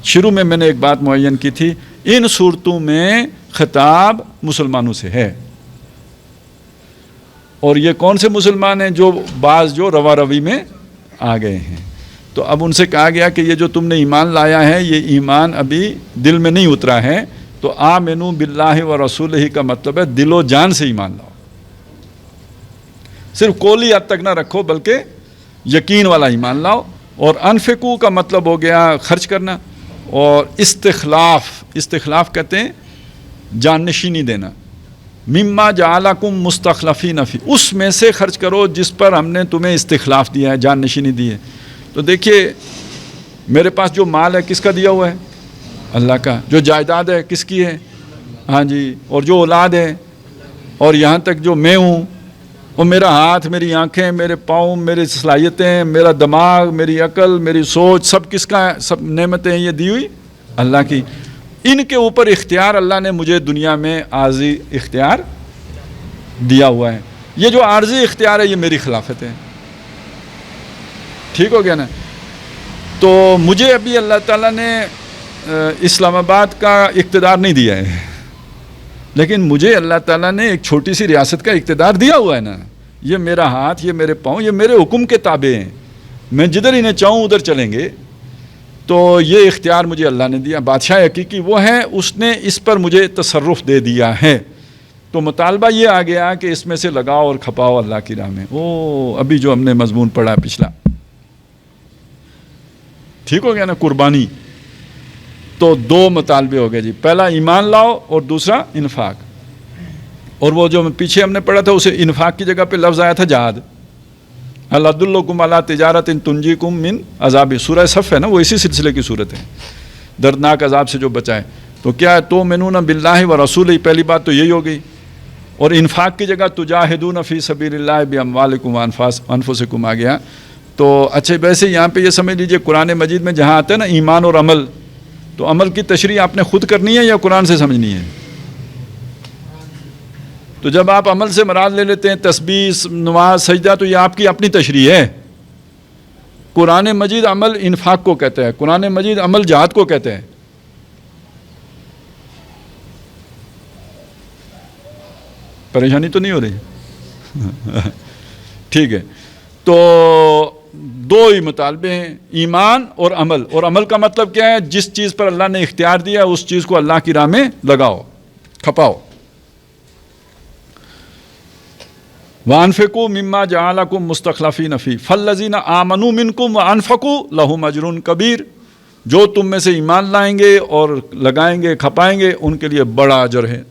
[SPEAKER 1] شروع میں نے ایک بات معین کی تھی, ان صورتوں میں خطاب مسلمانوں سے ہے, اور یہ کون سے مسلمان ہیں, جو بعض جو روا روی میں آ گئے ہیں. تو اب ان سے کہا گیا کہ یہ جو تم نے ایمان لایا ہے یہ ایمان ابھی دل میں نہیں اترا ہے, تو آمنوا باللہ ورسولہ کا مطلب ہے دل و جان سے ایمان لاؤ. صرف قولی حد تک نہ رکھو بلکہ یقین والا ایمان لاؤ. اور انفقوا کا مطلب ہو گیا خرچ کرنا, اور استخلاف کہتے ہیں جان نشینی دینا. مما جعلکم مستخلفین فیہ, اس میں سے خرچ کرو جس پر ہم نے تمہیں استخلاف دیا ہے, جان نشینی دی ہے. تو دیکھیے میرے پاس جو مال ہے کس کا دیا ہوا ہے, اللہ کا. جو جائیداد ہے کس کی ہے, ہاں جی. اور جو اولاد ہے, اور یہاں تک جو میں ہوں, اور میرا ہاتھ, میری آنکھیں, میرے پاؤں, میری صلاحیتیں, میرا دماغ, میری عقل, میری سوچ, سب کس کا ہے, سب نعمتیں یہ دی ہوئی اللہ کی. ان کے اوپر اختیار اللہ نے مجھے دنیا میں عارضی اختیار دیا ہوا ہے. یہ جو عارضی اختیار ہے یہ میری خلافت ہے. ٹھیک ہو گیا نا. تو مجھے ابھی اللہ تعالیٰ نے اسلام آباد کا اقتدار نہیں دیا ہے, لیکن مجھے اللہ تعالیٰ نے ایک چھوٹی سی ریاست کا اقتدار دیا ہوا ہے نا. یہ میرا ہاتھ, یہ میرے پاؤں, یہ میرے حکم کے تابع ہیں. میں جدھر انہیں چاہوں ادھر چلیں گے. تو یہ اختیار مجھے اللہ نے دیا. بادشاہ حقیقی وہ ہے, اس نے اس پر مجھے تصرف دے دیا ہے. تو مطالبہ یہ آ گیا کہ اس میں سے لگاؤ اور کھپاؤ اللہ کی راہ میں. ابھی جو ہم نے مضمون پڑھا پچھلا, ٹھیک ہو گیا نا, قربانی. تو 2 مطالبے ہو گئے جی, پہلا ایمان لاؤ اور دوسرا انفاق. اور وہ جو پیچھے ہم نے پڑھا تھا اسے انفاق کی جگہ پہ لفظ آیا تھا جہاد. هل ادلکم علی تجارۃ تنجیکم من عذاب, سورہ صف ہے نا, وہ اسی سلسلے کی صورت ہے, دردناک عذاب سے جو بچائے. تو کیا ہے, تؤمنون باللہ ورسولہ, پہلی بات تو یہی ہو گئی. اور انفاق کی جگہ تجاہدون فی سبیل اللہ باموالکم وانفسکم آ گیا. تو اچھا ویسے یہاں پہ یہ سمجھ لیجئے قرآن مجید میں جہاں آتا ہے نا ایمان اور عمل, تو عمل کی تشریح آپ نے خود کرنی ہے یا قرآن سے سمجھنی ہے؟ تو جب آپ عمل سے مراد لے لیتے ہیں تسبیح, نماز, سجدہ, تو یہ آپ کی اپنی تشریح ہے. قرآن مجید عمل انفاق کو کہتا ہے, قرآن مجید عمل جہاد کو کہتا ہے. پریشانی تو نہیں ہو رہی؟ ٹھیک ہے. تو 2 ہی مطالبے ہیں, ایمان اور عمل. اور عمل کا مطلب کیا ہے, جس چیز پر اللہ نے اختیار دیا اس چیز کو اللہ کی راہ میں لگاؤ, کھپاؤ. وَأَنفِقُوا مِمَّا جَعَلَكُم مُّسْتَخْلَفِينَ فِيهِ فَالَّذِينَ آمَنُوا مِنكُمْ وَأَنفَقُوا لَهُمْ أَجْرٌ كَبِيرٌ, جو تم میں سے ایمان لائیں گے اور لگائیں گے, کھپائیں گے, ان کے لیے بڑا اجر ہے.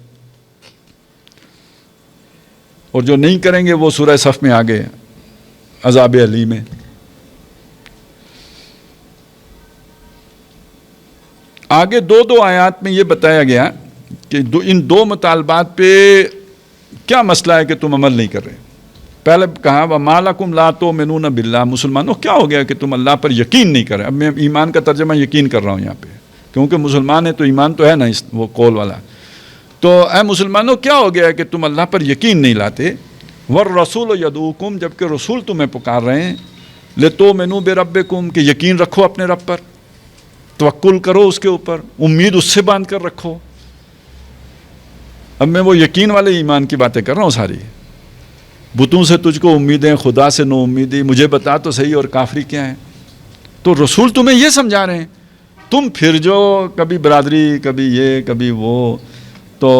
[SPEAKER 1] اور جو نہیں کریں گے وہ سورہ صف میں آگے عذاب علیم ہے. آگے 2 آیات میں یہ بتایا گیا کہ ان 2 مطالبات پہ کیا مسئلہ ہے کہ تم عمل نہیں کر رہے. پہلے کہا وَمَا لَكُمْ لَا تُؤْمِنُونَ بِاللَّهِ, مسلمانوں کیا ہو گیا کہ تم اللہ پر یقین نہیں کر رہے. اب میں ایمان کا ترجمہ یقین کر رہا ہوں یہاں پہ, کیونکہ مسلمان ہے تو ایمان تو ہے نا وہ قول والا. تو اے مسلمانوں کیا ہو گیا کہ تم اللہ پر یقین نہیں لاتے؟ والرسول یدعوکم، جبکہ رسول تمہیں پکار رہے ہیں، لتؤمنوا بربکم، کہ یقین رکھو اپنے رب پر، توکل کرو اس کے اوپر، امید اس سے باندھ کر رکھو. اب میں وہ یقین والے ایمان کی باتیں کر رہا ہوں ساری. بتوں سے تجھ کو امیدیں، خدا سے نو امیدی، مجھے بتا تو صحیح اور کافری کیا ہے. تو رسول تمہیں یہ سمجھا رہے ہیں. تم پھر جو کبھی برادری، کبھی یہ کبھی وہ، تو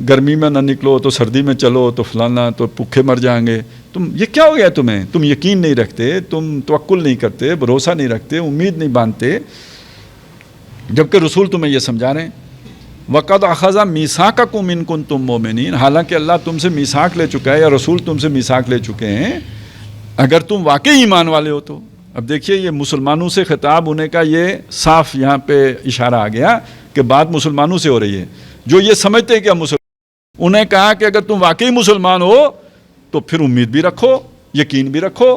[SPEAKER 1] گرمی میں نہ نکلو تو سردی میں چلو تو فلانا، تو بھوکے مر جائیں گے. تم یہ کیا ہو گیا تمہیں؟ تم یقین نہیں رکھتے، تم توکل نہیں کرتے، بھروسہ نہیں رکھتے، امید نہیں باندھتے، جبکہ رسول تمہیں یہ سمجھا رہے ہیں. وَقَدْ أَخَذَ مِيثَاقَكُمْ إِن كُنتُم مُؤْمِنِينَ، حالانکہ اللہ تم سے میثاق لے چکا ہے، یا رسول تم سے میثاق لے چکے ہیں اگر تم واقعی ایمان والے ہو تو. اب دیکھیے یہ مسلمانوں سے خطاب ہونے کا یہ صاف یہاں پہ اشارہ آ گیا کہ بات مسلمانوں سے ہو رہی ہے جو یہ سمجھتے ہیں کہ ہم مسلمان. انہیں کہا کہ اگر تم واقعی مسلمان ہو تو پھر امید بھی رکھو، یقین بھی رکھو.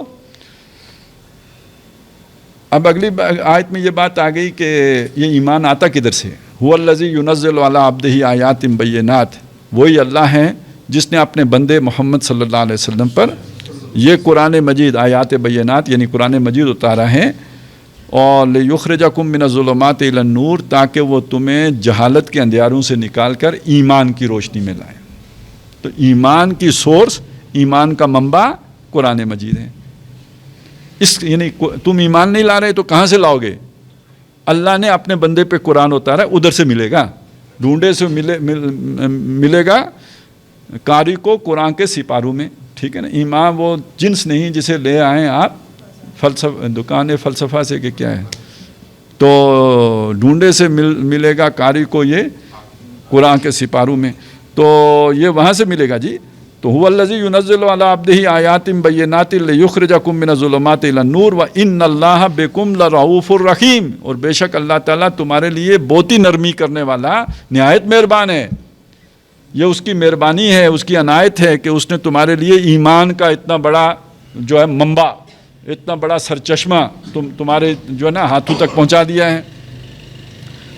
[SPEAKER 1] اب اگلی آیت میں یہ بات آ گئی کہ یہ ایمان آتا کدھر سے؟ هو الذی ينزل علی عبدہ آیات بینات، وہی اللہ ہیں جس نے اپنے بندے محمد صلی اللہ علیہ وسلم پر یہ قرآن مجید آیات بینات یعنی قرآن مجید اتارا ہے، اور لیخرجکم من الظلمات الی النور، تاکہ وہ تمہیں جہالت کے اندھیاروں سے نکال کر ایمان کی روشنی میں لائیں. تو ایمان کی سورس، ایمان کا منبع قرآن مجید ہے. یعنی تم ایمان نہیں لا رہے تو کہاں سے لاؤ گے؟ اللہ نے اپنے بندے پہ قرآن اتارا، ادھر سے ملے گا، ڈھونڈے سے ملے گا قاری کو قرآن کے سپاروں میں. ٹھیک ہے نا. ایمان وہ جنس نہیں جسے لے آئیں آپ دکان فلسفہ سے کہ کیا ہے، تو ڈھونڈے سے ملے گا قاری کو یہ قرآن کے سپاروں میں، تو یہ وہاں سے ملے گا جی. تو هو الذی ينزل علی عبدہ آیات بینات لیخرجکم من الظلمات الی النور وان اللہ بکم لرؤوف الرحیم، اور بے شک اللہ تعالیٰ تمہارے لیے بہت ہی نرمی کرنے والا، نہایت مہربان ہے. یہ اس کی مہربانی ہے، اس کی عنایت ہے کہ اس نے تمہارے لیے ایمان کا اتنا بڑا جو ہے منبع، اتنا بڑا سرچشمہ تمہارے جو ہے نا ہاتھوں تک پہنچا دیا ہے.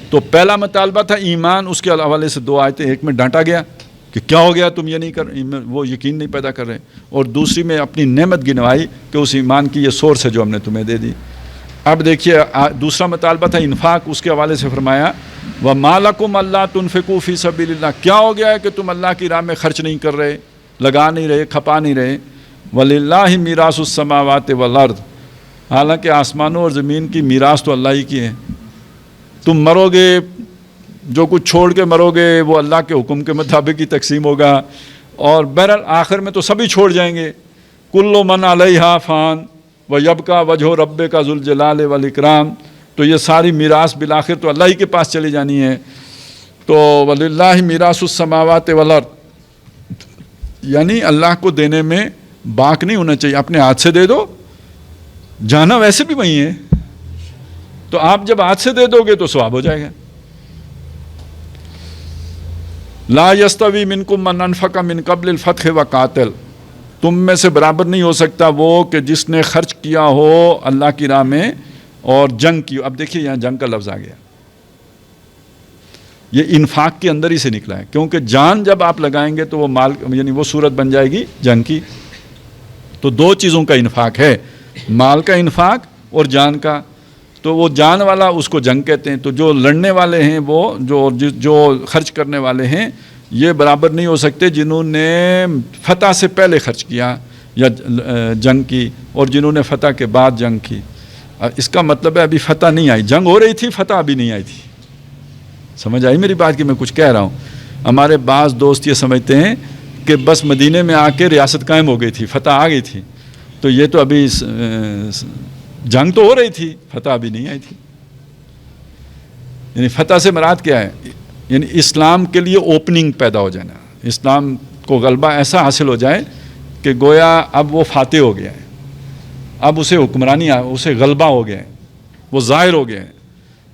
[SPEAKER 1] تو پہلا مطالبہ تھا ایمان، اس کے حوالے سے 2 آیتیں، ایک میں ڈانٹا گیا کہ کیا ہو گیا تم یہ نہیں کر، وہ یقین نہیں پیدا کر رہے، اور دوسری میں اپنی نعمت گنوائی کہ اس ایمان کی یہ سورس ہے جو ہم نے تمہیں دے دی. اب دیکھیے دوسرا مطالبہ تھا انفاق، اس کے حوالے سے فرمایا وَمَا لَكُمْ أَلَّا تُنْفِقُوا فِي سَبِيلِ اللَّهِ، کیا ہو گیا ہے کہ تم اللہ کی راہ میں خرچ نہیں کر رہے، لگا نہیں رہے، کھپا نہیں رہے. وَلِلَّهِ مِيرَاثُ السَّمَاوَاتِ وَالْأَرْضِ، حالانکہ آسمانوں اور زمین کی میراث تو اللہ ہی کی ہے. تم مرو گے، جو کچھ چھوڑ کے مرو گے وہ اللہ کے حکم کے مطابق ہی تقسیم ہوگا، اور بہرحال آخر میں تو سبھی چھوڑ جائیں گے. کل من علیہا فان ویبقی وجہ ربک ذو الجلال والاکرام، تو یہ ساری میراث بالآخر تو اللہ ہی کے پاس چلی جانی ہے. تو وللہ میراث السماوات والارض، یعنی اللہ کو دینے میں باک نہیں ہونا چاہیے، اپنے ہاتھ سے دے دو، جانا ویسے بھی وہی ہے، تو آپ جب ہاتھ سے دے دو گے تو ثواب ہو جائے گا. لا یستوی منکم من انفق من قبل الفتح وقاتل، تم میں سے برابر نہیں ہو سکتا وہ کہ جس نے خرچ کیا ہو اللہ کی راہ میں اور جنگ کی. اب دیکھیے یہاں جنگ کا لفظ آ گیا، یہ انفاق کے اندر ہی سے نکلا ہے، کیونکہ جان جب آپ لگائیں گے تو وہ مال یعنی وہ صورت بن جائے گی جنگ کی. تو 2 چیزوں کا انفاق ہے، مال کا انفاق اور جان کا. تو وہ جان والا اس کو جنگ کہتے ہیں. تو جو لڑنے والے ہیں وہ جو خرچ کرنے والے ہیں یہ برابر نہیں ہو سکتے جنہوں نے فتح سے پہلے خرچ کیا یا جنگ کی، اور جنہوں نے فتح کے بعد جنگ کی. اس کا مطلب ہے ابھی فتح نہیں آئی، جنگ ہو رہی تھی، فتح ابھی نہیں آئی تھی. سمجھ آئی میری بات کہ میں کچھ کہہ رہا ہوں؟ ہمارے بعض دوست یہ سمجھتے ہیں کہ بس مدینے میں آ کے ریاست قائم ہو گئی تھی، فتح آ گئی تھی، تو یہ تو ابھی جنگ تو ہو رہی تھی، فتح ابھی نہیں آئی تھی. یعنی فتح سے مراد کیا ہے؟ یعنی اسلام کے لیے اوپننگ پیدا ہو جانا، اسلام کو غلبہ ایسا حاصل ہو جائے کہ گویا اب وہ فاتح ہو گیا ہے، اب اسے حکمرانی اسے غلبہ ہو گیا ہے، وہ ظاہر ہو گیا ہے.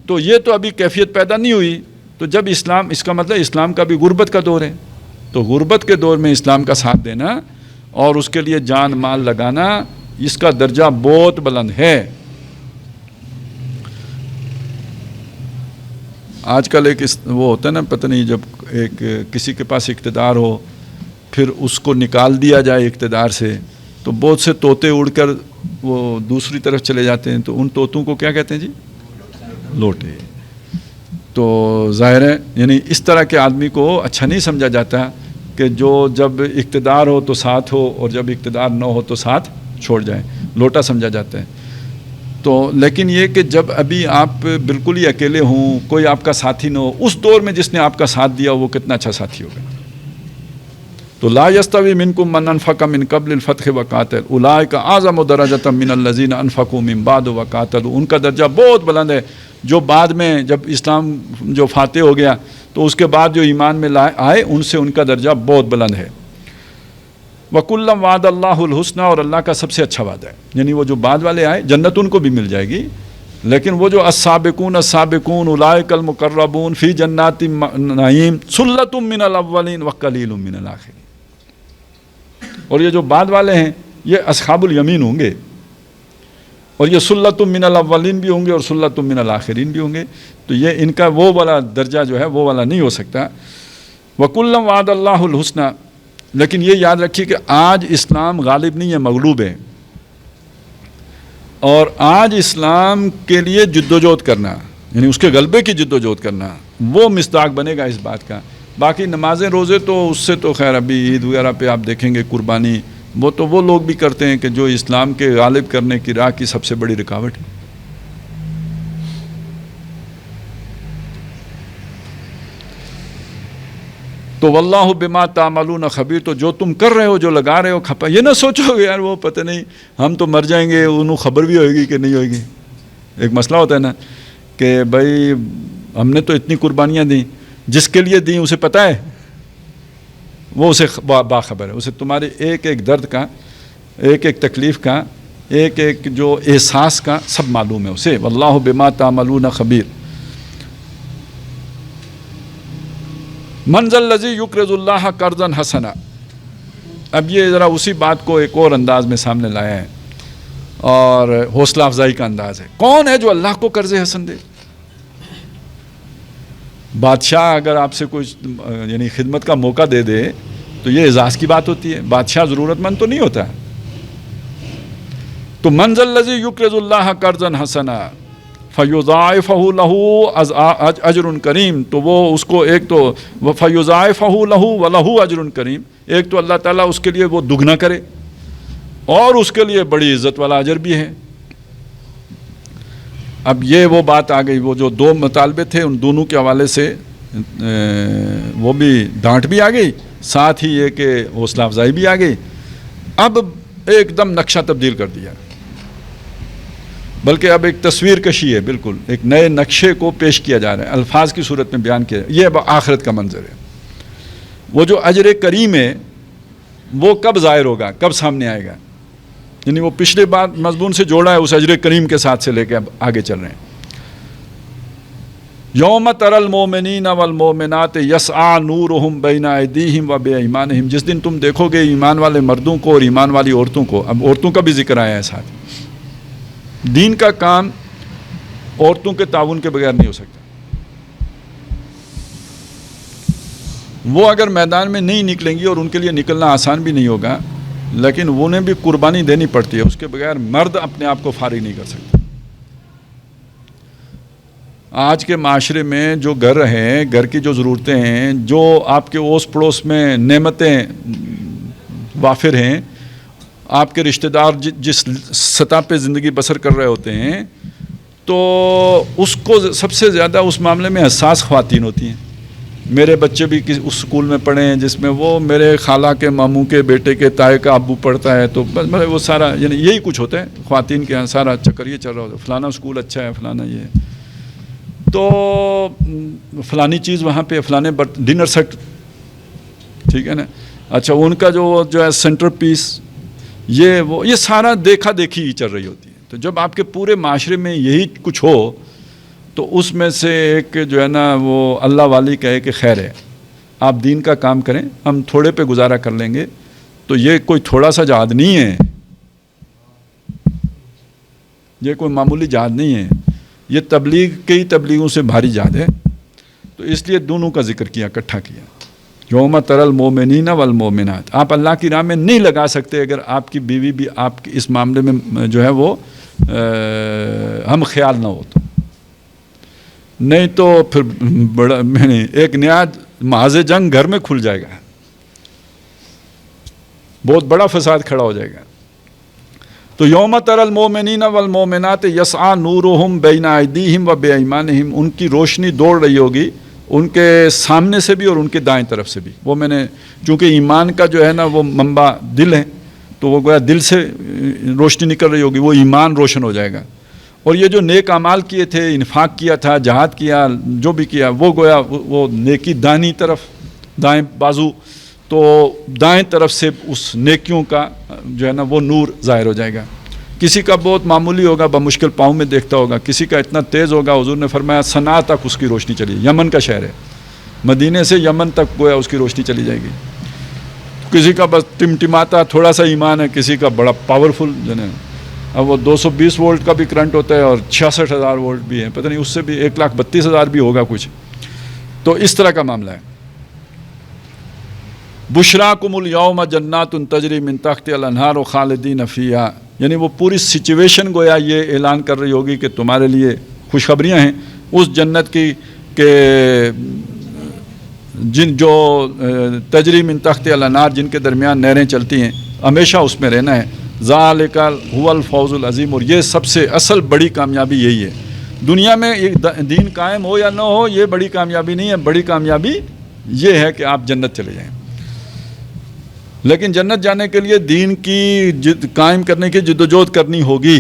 [SPEAKER 1] تو یہ تو ابھی کیفیت پیدا نہیں ہوئی. تو جب اسلام، اس کا مطلب اسلام کا بھی غربت کا دور ہے، تو غربت کے دور میں اسلام کا ساتھ دینا اور اس کے لیے جان مال لگانا، اس کا درجہ بہت بلند ہے. آج کل ایک وہ ہوتا ہے نا، پتہ نہیں، جب ایک کسی کے پاس اقتدار ہو پھر اس کو نکال دیا جائے اقتدار سے، تو بہت سے طوطے اڑ کر وہ دوسری طرف چلے جاتے ہیں، تو ان طوطوں کو کیا کہتے ہیں جی؟ لوٹے۔ تو ظاہر ہے یعنی اس طرح کے آدمی کو اچھا نہیں سمجھا جاتا کہ جو جب اقتدار ہو تو ساتھ ہو اور جب اقتدار نہ ہو تو ساتھ چھوڑ جائے، لوٹا سمجھا جاتا ہے۔ تو لیکن یہ کہ جب ابھی آپ بالکل ہی اکیلے ہوں، کوئی آپ کا ساتھی نہ ہو، اس دور میں جس نے آپ کا ساتھ دیا وہ کتنا اچھا ساتھی ہوگا۔ تو لا یستوی منکم من انفق من قبل الفتح وقاتل اولئک اعظم درجۃ من الذین انفقوا من بعد وقاتلوا، ان کا درجہ بہت بلند ہے جو بعد میں جب اسلام جو فاتح ہو گیا تو اس کے بعد جو ایمان میں آئے ان سے ان کا درجہ بہت بلند ہے۔ وَكُلًّا وَعَدَ اللَّهُ الْحُسْنَى، اور اللہ کا سب سے اچھا وعدہ ہے، یعنی وہ جو بعد والے آئے جنت ان کو بھی مل جائے گی، لیکن وہ جو السابقون السابقون اولئک المقربون فی جنات النعیم ثلۃ من الاولین وقلیل من الاخرین، اور یہ جو بعد والے ہیں یہ اصحاب الیمین ہوں گے، اور یہ ثلۃ من الاولین بھی ہوں گے اور ثلۃ من الاخرین بھی ہوں گے، تو یہ ان کا وہ والا درجہ جو ہے وہ والا نہیں ہو سکتا۔ وَكُلًّا وَعَدَ اللَّهُ الْحُسْنَى، لیکن یہ یاد رکھیے کہ آج اسلام غالب نہیں ہے، مغلوب ہے، اور آج اسلام کے لیے جد و جہد کرنا، یعنی اس کے غلبے کی جد و جہد کرنا، وہ مصداق بنے گا اس بات کا۔ باقی نمازیں روزے تو اس سے تو خیر ابھی عید وغیرہ پہ آپ دیکھیں گے قربانی، وہ تو وہ لوگ بھی کرتے ہیں کہ جو اسلام کے غالب کرنے کی راہ کی سب سے بڑی رکاوٹ ہے۔ تو واللہ بما تعملون خبیر، تو جو تم کر رہے ہو، جو لگا رہے ہو کھپا، یہ نہ سوچو گے یار وہ پتہ نہیں ہم تو مر جائیں گے، انہوں خبر بھی ہوئے گی کہ نہیں ہوئے گی۔ ایک مسئلہ ہوتا ہے نا کہ بھائی ہم نے تو اتنی قربانیاں دیں، جس کے لیے دیں اسے پتہ ہے، وہ اسے باخبر ہے، اسے تمہارے ایک ایک درد کا، ایک ایک تکلیف کا، ایک ایک جو احساس کا سب معلوم ہے اسے۔ واللہ بما تعملون خبیر۔ من ذا الذی یقرض اللہ قرضا حسنا، اب یہ ذرا اسی بات کو ایک اور انداز میں سامنے لایا ہے اور حوصلہ افزائی کا انداز ہے۔ کون ہے جو اللہ کو قرض حسن دے؟ بادشاہ اگر آپ سے کوئی یعنی خدمت کا موقع دے دے تو یہ اعزاز کی بات ہوتی ہے، بادشاہ ضرورت مند تو نہیں ہوتا۔ تو من ذا الذی یقرض اللہ قرضا حسنا فیضاعفہ لہ اجر کریم، تو وہ اس کو ایک تو فیضاعفہ لہ ولہ اجر کریم، ایک تو اللہ تعالیٰ اس کے لیے وہ دگنا کرے اور اس کے لیے بڑی عزت والا اجر بھی ہے۔ اب یہ وہ بات آ گئی، وہ جو دو مطالبے تھے ان دونوں کے حوالے سے وہ بھی ڈانٹ بھی آ گئی، ساتھ ہی یہ کہ حوصلہ افزائی بھی آ گئی۔ اب ایک دم نقشہ تبدیل کر دیا، بلکہ اب ایک تصویر کشی ہے، بالکل ایک نئے نقشے کو پیش کیا جا رہا ہے، الفاظ کی صورت میں بیان کیا ہے۔ یہ اب آخرت کا منظر ہے۔ وہ جو اجر کریم ہے وہ کب ظاہر ہوگا، کب سامنے آئے گا؟ یعنی وہ پچھلے بات مضمون سے جوڑا ہے، اس اجر کریم کے ساتھ سے لے کے اب آگے چل رہے ہیں۔ یوم تری المؤمنین والمؤمنات یسعی نورہم بین ایدیہم و بایمانہم، جس دن تم دیکھو گے ایمان والے مردوں کو اور ایمان والی عورتوں کو، اب عورتوں کا بھی ذکر آیا ہے ساتھ۔ دین کا کام عورتوں کے تعاون کے بغیر نہیں ہو سکتا۔ وہ اگر میدان میں نہیں نکلیں گی، اور ان کے لیے نکلنا آسان بھی نہیں ہوگا، لیکن انہیں بھی قربانی دینی پڑتی ہے، اس کے بغیر مرد اپنے آپ کو فارغ نہیں کر سکتا۔ آج کے معاشرے میں جو گھر ہیں، گھر کی جو ضرورتیں ہیں، جو آپ کے اوس پڑوس میں نعمتیں وافر ہیں، آپ کے رشتہ دار جس سطح پہ زندگی بسر کر رہے ہوتے ہیں، تو اس کو سب سے زیادہ اس معاملے میں حساس خواتین ہوتی ہیں۔ میرے بچے بھی اس اسکول میں پڑھے ہیں جس میں وہ میرے خالہ کے ماموں کے بیٹے کے تائے کا ابو پڑھتا ہے، تو بس وہ سارا یعنی یہی کچھ ہوتا ہے خواتین کے یہاں، سارا چکر یہ چل رہا ہوتا ہے، فلانا اسکول اچھا ہے، فلانا یہ ہے، تو فلانی چیز وہاں پہ، فلانے ڈنر سیٹ، ٹھیک ہے نا، اچھا ان کا جو ہے سینٹر پیس، یہ سارا دیکھا دیکھی ہی چل رہی ہوتی ہے۔ تو جب آپ کے پورے معاشرے میں یہی کچھ ہو تو اس میں سے ایک جو ہے نا وہ اللہ والی کہے کہ خیر ہے آپ دین کا کام کریں، ہم تھوڑے پہ گزارا کر لیں گے، تو یہ کوئی تھوڑا سا جہاد نہیں ہے، یہ کوئی معمولی جہاد نہیں ہے، یہ تبلیغ کئی تبلیغوں سے بھاری جہاد ہے۔ تو اس لیے دونوں کا ذکر کیا، اکٹھا کیا. یوم ترل مومنین والمومنات، آپ اللہ کی راہ میں نہیں لگا سکتے اگر آپ کی بیوی بھی آپ کی اس معاملے میں جو ہے وہ ہم خیال نہ ہو تو. نہیں تو پھر بڑا ایک نیا محاذ جنگ گھر میں کھل جائے گا، بہت بڑا فساد کھڑا ہو جائے گا. تو یوم تر المومنین والمومنات یسعی نورہم بین ایدیہم و بایمانہم، ان کی روشنی دوڑ رہی ہوگی ان کے سامنے سے بھی اور ان کے دائیں طرف سے بھی. وہ میں نے چونکہ ایمان کا جو ہے نا وہ منبع دل ہے، تو وہ گویا دل سے روشنی نکل رہی ہوگی، وہ ایمان روشن ہو جائے گا. اور یہ جو نیک اعمال کیے تھے، انفاق کیا تھا، جہاد کیا، جو بھی کیا، وہ گویا وہ نیکی دائیں طرف، دائیں بازو، تو دائیں طرف سے اس نیکیوں کا جو ہے نا وہ نور ظاہر ہو جائے گا. کسی کا بہت معمولی ہوگا، بمشکل پاؤں میں دیکھتا ہوگا، کسی کا اتنا تیز ہوگا، حضور نے فرمایا صنعا تک اس کی روشنی چلی. یمن کا شہر ہے، مدینے سے یمن تک گویا اس کی روشنی چلی جائے گی. کسی کا بس ٹمٹماتا تھوڑا سا ایمان ہے، کسی کا بڑا پاورفل جو ہے، اب وہ 220 وولٹ کا بھی کرنٹ ہوتا ہے اور 66,000 وولٹ بھی ہے، پتہ نہیں اس سے بھی 1,32,000 بھی ہوگا کچھ. تو اس طرح کا معاملہ ہے. بشراکم الیوم جنات تجری من تحتہا الانہار خالدین فیہا، یعنی وہ پوری سچویشن گویا یہ اعلان کر رہی ہوگی کہ تمہارے لیے خوشخبریاں ہیں اس جنت کی کہ جو تجری من تحتہا الانہار، جن کے درمیان نہریں چلتی ہیں، ہمیشہ اس میں رہنا ہے. ذالک هو الفوز العظیم، اور یہ سب سے اصل بڑی کامیابی یہی ہے. دنیا میں ایک دین قائم ہو یا نہ ہو یہ بڑی کامیابی نہیں ہے، بڑی کامیابی یہ ہے کہ آپ جنت چلے جائیں. لیکن جنت جانے کے لیے دین کی قائم کرنے کی جدوجہد کرنی ہوگی.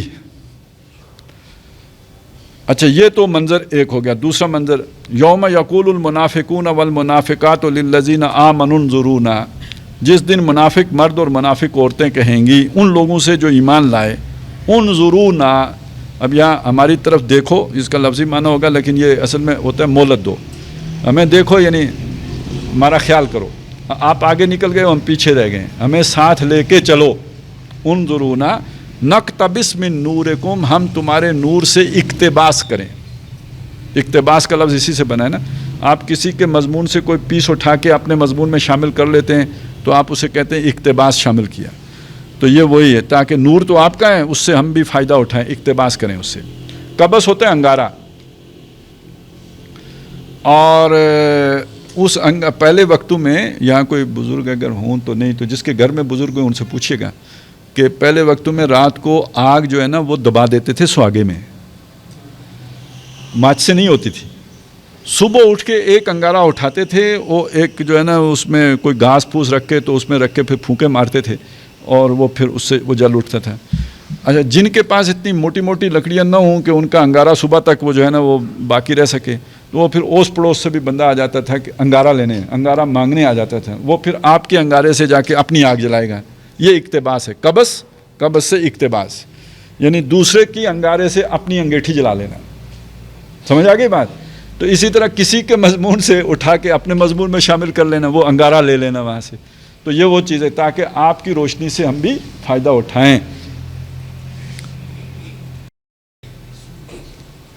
[SPEAKER 1] اچھا یہ تو منظر ایک ہو گیا. دوسرا منظر، یوم یقول المنافقون والمنافقات للذین آمنوا انظرونا، جس دن منافق مرد اور منافق عورتیں کہیں گی ان لوگوں سے جو ایمان لائے، انظرونا، اب یہاں ہماری طرف دیکھو اس کا لفظی معنی ہوگا، لیکن یہ اصل میں ہوتا ہے مہلت دو، ہمیں دیکھو یعنی ہمارا خیال کرو. آپ آگے نکل گئے ہم پیچھے رہ گئے، ہمیں ساتھ لے کے چلو. انظرونا نقتبس من نورکم، ہم تمہارے نور سے اقتباس کریں. اقتباس کا لفظ اسی سے بنا ہے نا. آپ کسی کے مضمون سے کوئی پیس اٹھا کے اپنے مضمون میں شامل کر لیتے ہیں تو آپ اسے کہتے ہیں اقتباس شامل کیا. تو یہ وہی ہے، تاکہ نور تو آپ کا ہے، اس سے ہم بھی فائدہ اٹھائیں، اقتباس کریں اس سے. قبس ہوتا ہے انگارہ، اور اس پہلے وقتوں میں یہاں کوئی بزرگ اگر ہوں تو نہیں تو جس کے گھر میں بزرگ ہیں ان سے پوچھیے گا کہ پہلے وقتوں میں رات کو آگ جو ہے نا وہ دبا دیتے تھے سواگے میں، ماچ سے نہیں ہوتی تھی. صبح اٹھ کے ایک انگارہ اٹھاتے تھے، وہ ایک جو ہے نا اس میں کوئی گھاس پھوس رکھ کے تو اس میں رکھ کے پھر پھونکے مارتے تھے اور وہ پھر اس سے وہ جل اٹھتا تھا. اچھا جن کے پاس اتنی موٹی موٹی لکڑیاں نہ ہوں کہ ان کا انگارہ صبح تک وہ جو ہے نا وہ باقی رہ سکے، تو وہ پھر اوس پڑوس سے بھی بندہ آ جاتا تھا کہ انگارہ لینے، انگارہ مانگنے آ جاتا تھا، وہ پھر آپ کے انگارے سے جا کے اپنی آگ جلائے گا. یہ اقتباس ہے. قبس سے اقتباس، یعنی دوسرے کی انگارے سے اپنی انگیٹھی جلا لینا. سمجھ آ گئی بات؟ تو اسی طرح کسی کے مضمون سے اٹھا کے اپنے مضمون میں شامل کر لینا، وہ انگارہ لے لینا وہاں سے. تو یہ وہ چیز ہے تاکہ آپ کی روشنی سے ہم بھی فائدہ اٹھائیں.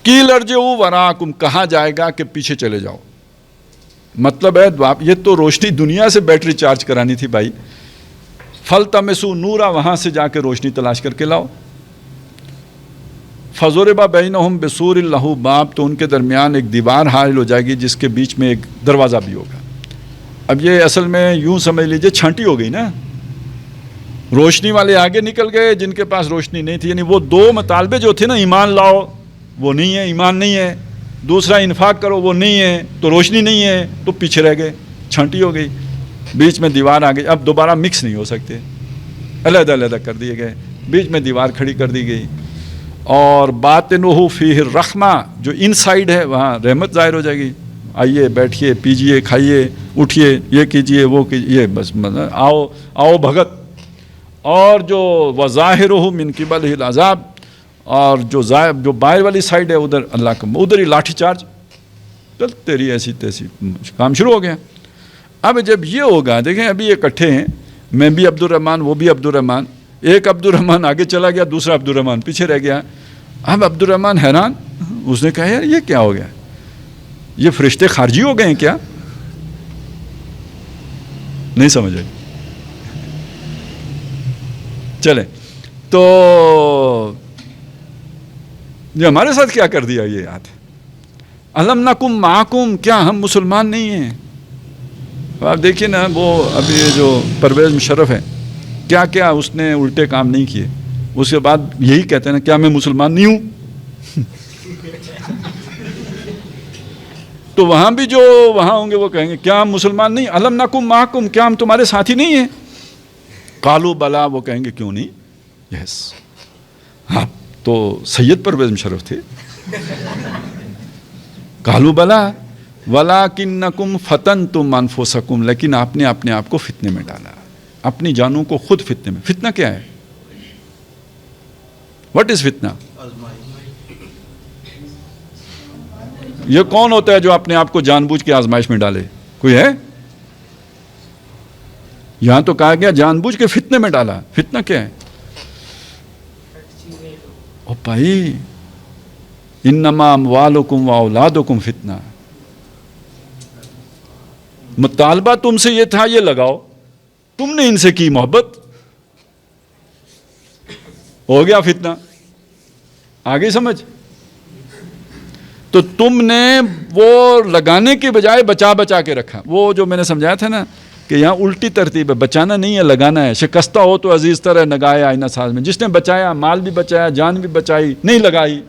[SPEAKER 1] قیل ارجعوا وراءکم، کہا جائے گا کہ پیچھے چلے جاؤ. مطلب ہے یہ تو روشنی دنیا سے بیٹری چارج کرانی تھی بھائی. فلتمسوا نورا، وہاں سے جا کے روشنی تلاش کر کے لاؤ. فضرب بینہم بسور لہ باب، تو ان کے درمیان ایک دیوار حائل ہو جائے گی جس کے بیچ میں ایک دروازہ بھی ہوگا. اب یہ اصل میں یوں سمجھ لیجئے چھانٹی ہو گئی نا. روشنی والے آگے نکل گئے جن کے پاس روشنی نہیں تھی، یعنی وہ دو مطالبے جو تھے نا، ایمان لاؤ وہ نہیں ہے، ایمان نہیں ہے، دوسرا انفاق کرو وہ نہیں ہے، تو روشنی نہیں ہے، تو پیچھے رہ گئے، چھانٹی ہو گئی، بیچ میں دیوار آ گئی. اب دوبارہ مکس نہیں ہو سکتے، علیحدہ علیحدہ کر دیے گئے، بیچ میں دیوار کھڑی کر دی گئی. اور باطنہ فیہ الرحمہ، جو ان سائڈ ہے وہاں رحمت ظاہر ہو جائے گی. آئیے بیٹھیے پیجیے کھائیے اٹھیے، یہ کیجیے وہ کیجیے، بس آؤ بھگت. اور جو وظاہرہ من قبلہ العذاب، اور جو باہر والی سائڈ ہے ادھر اللہ کا، ادھر ہی لاٹھی چارج، چل تیری ایسی تیسی، کام شروع ہو گیا. اب جب یہ ہوگا، دیکھیں ابھی یہ اکٹھے ہیں، میں بھی عبد الرحمن وہ بھی عبد الرحمن، ایک عبد الرحمن آگے چلا گیا، دوسرا عبد الرحمن پیچھے رہ گیا. اب عبد الرحمن حیران، اس نے کہا یار یہ کیا ہو گیا. یہ فرشتے خارجی ہو گئے ہیں کیا؟ نہیں سمجھ آئی؟ چلیں، تو یہ ہمارے ساتھ کیا کر دیا یہ یاد؟ الم نکم معکم، کیا ہم مسلمان نہیں ہیں؟ آپ دیکھیے نا، وہ ابھی یہ جو پرویز مشرف ہے، کیا کیا اس نے الٹے کام نہیں کیے، اس کے بعد یہی کہتے ہیں نا، کیا میں مسلمان نہیں ہوں؟ تو وہاں بھی جو وہاں ہوں گے وہ کہیں گے کیا ہم مسلمان نہیں؟ الم نکم معکم، کیا ہم تمہارے ساتھی نہیں ہیں؟ قالوا بلا، وہ کہیں گے کیوں نہیں، یس ہاں تو سید پرویز مشرف تھے. قالوا بلا ولکنکم فتنتم انفسکم، لیکن آپ نے اپنے آپ کو فتنے میں ڈالا، اپنی جانوں کو خود فتنے میں. فتنہ کیا ہے؟ واٹ از فتنہ؟ یہ کون ہوتا ہے جو اپنے آپ کو جان بوجھ کے آزمائش میں ڈالے؟ کوئی ہے؟ یہاں تو کہا گیا جان بوجھ کے فتنے میں ڈالا. فتنہ کیا ہے؟ او بھائی، انما اموالکم واولادکم فتنہ. مطالبہ تم سے یہ تھا یہ لگاؤ، تم نے ان سے کی محبت، ہو گیا فتنہ. آگے سمجھ؟ تو تم نے وہ لگانے کے بجائے بچا بچا کے رکھا. وہ جو میں نے سمجھایا تھا نا کہ یہاں الٹی ترتیب ہے، بچانا نہیں ہے لگانا ہے. شکستہ ہو تو عزیز تر ہے نگائے آئینہ ساز میں. جس نے بچایا، مال بھی بچایا، جان بھی بچائی، نہیں لگائی،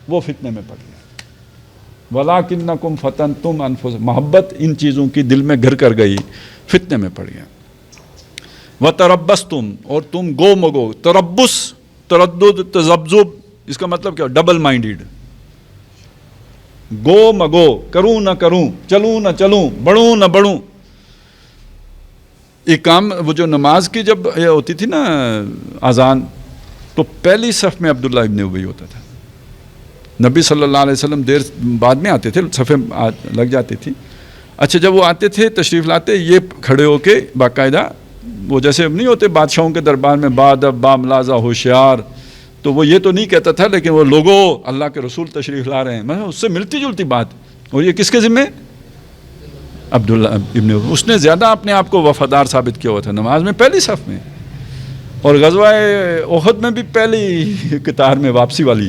[SPEAKER 1] وہ فتنے میں پڑ گیا. وَلَٰكِنَّكُمْ فَتَنْتُمْ أَنفُسَكُمْ، محبت ان چیزوں کی دل میں گھر کر گئی، فتنے میں پڑ گیا. وَتَرَبَّصْتُمْ، اور تم گو مگو. تربص، تردد، تذبذب، اس کا مطلب کیا؟ Double minded. گو مگو، کروں نہ کروں، چلوں نہ چلوں، بڑھوں نہ بڑھوں. ایک کام، وہ جو نماز کی جب یہ ہوتی تھی نا اذان، تو پہلی صف میں عبداللہ ابن ابی ہوتا تھا. نبی صلی اللہ علیہ وسلم دیر بعد میں آتے تھے، صفیں لگ جاتی تھی. اچھا جب وہ آتے تھے، تشریف لاتے، یہ کھڑے ہو کے باقاعدہ، وہ جیسے نہیں ہوتے بادشاہوں کے دربار میں بادب با ملازہ ہوشیار، تو وہ یہ تو نہیں کہتا تھا، لیکن وہ لوگوں اللہ کے رسول تشریف لا رہے ہیں، مطلب اس سے ملتی جلتی بات. اور یہ کس کے ذمہ؟ عبداللہ ابن ابی. اس نے زیادہ اپنے آپ کو وفادار ثابت کیا ہوا تھا، نماز میں پہلی صف میں، اور غزوہ احد میں بھی پہلی قطار میں واپسی والی.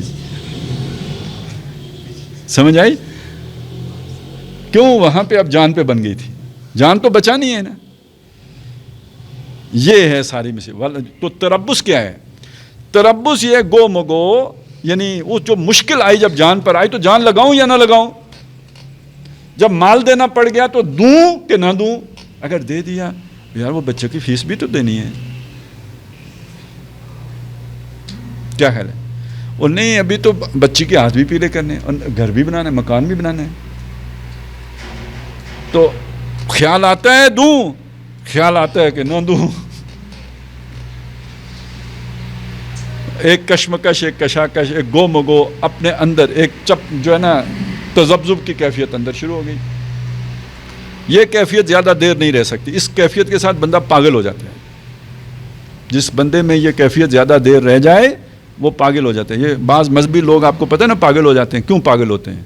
[SPEAKER 1] سمجھ آئی؟ کیوں؟ وہاں پہ اب جان پہ بن گئی تھی، جان تو بچانی ہے نا. یہ ہے ساری مصیبت. تو تربص کیا ہے؟ تربص یہ گو مگو، یعنی وہ جو مشکل آئی، جب جان پر آئی تو جان لگاؤں یا نہ لگاؤں. جب مال دینا پڑ گیا تو دوں کہ نہ دوں. اگر دے دیا یار وہ بچے کی فیس بھی تو دینی ہے. کیا خیال ہے؟ اور نہیں ابھی تو بچی کے ہاتھ بھی پیلے کرنے، اور گھر بھی بنانا ہے، مکان بھی بنانا ہے. تو خیال آتا ہے دوں، خیال آتا ہے کہ نہ دوں. ایک کشمکش، ایک کشاکش، ایک گو مگو اپنے اندر، ایک چپ جو ہے نا تذبذب کی کیفیت اندر شروع ہو گئی. یہ کیفیت زیادہ دیر نہیں رہ سکتی. اس کیفیت کے ساتھ بندہ پاگل ہو جاتا ہے. جس بندے میں یہ کیفیت زیادہ دیر رہ جائے وہ پاگل ہو جاتے ہیں. یہ بعض مذہبی لوگ آپ کو پتہ ہے نا پاگل ہو جاتے ہیں. کیوں پاگل ہوتے ہیں؟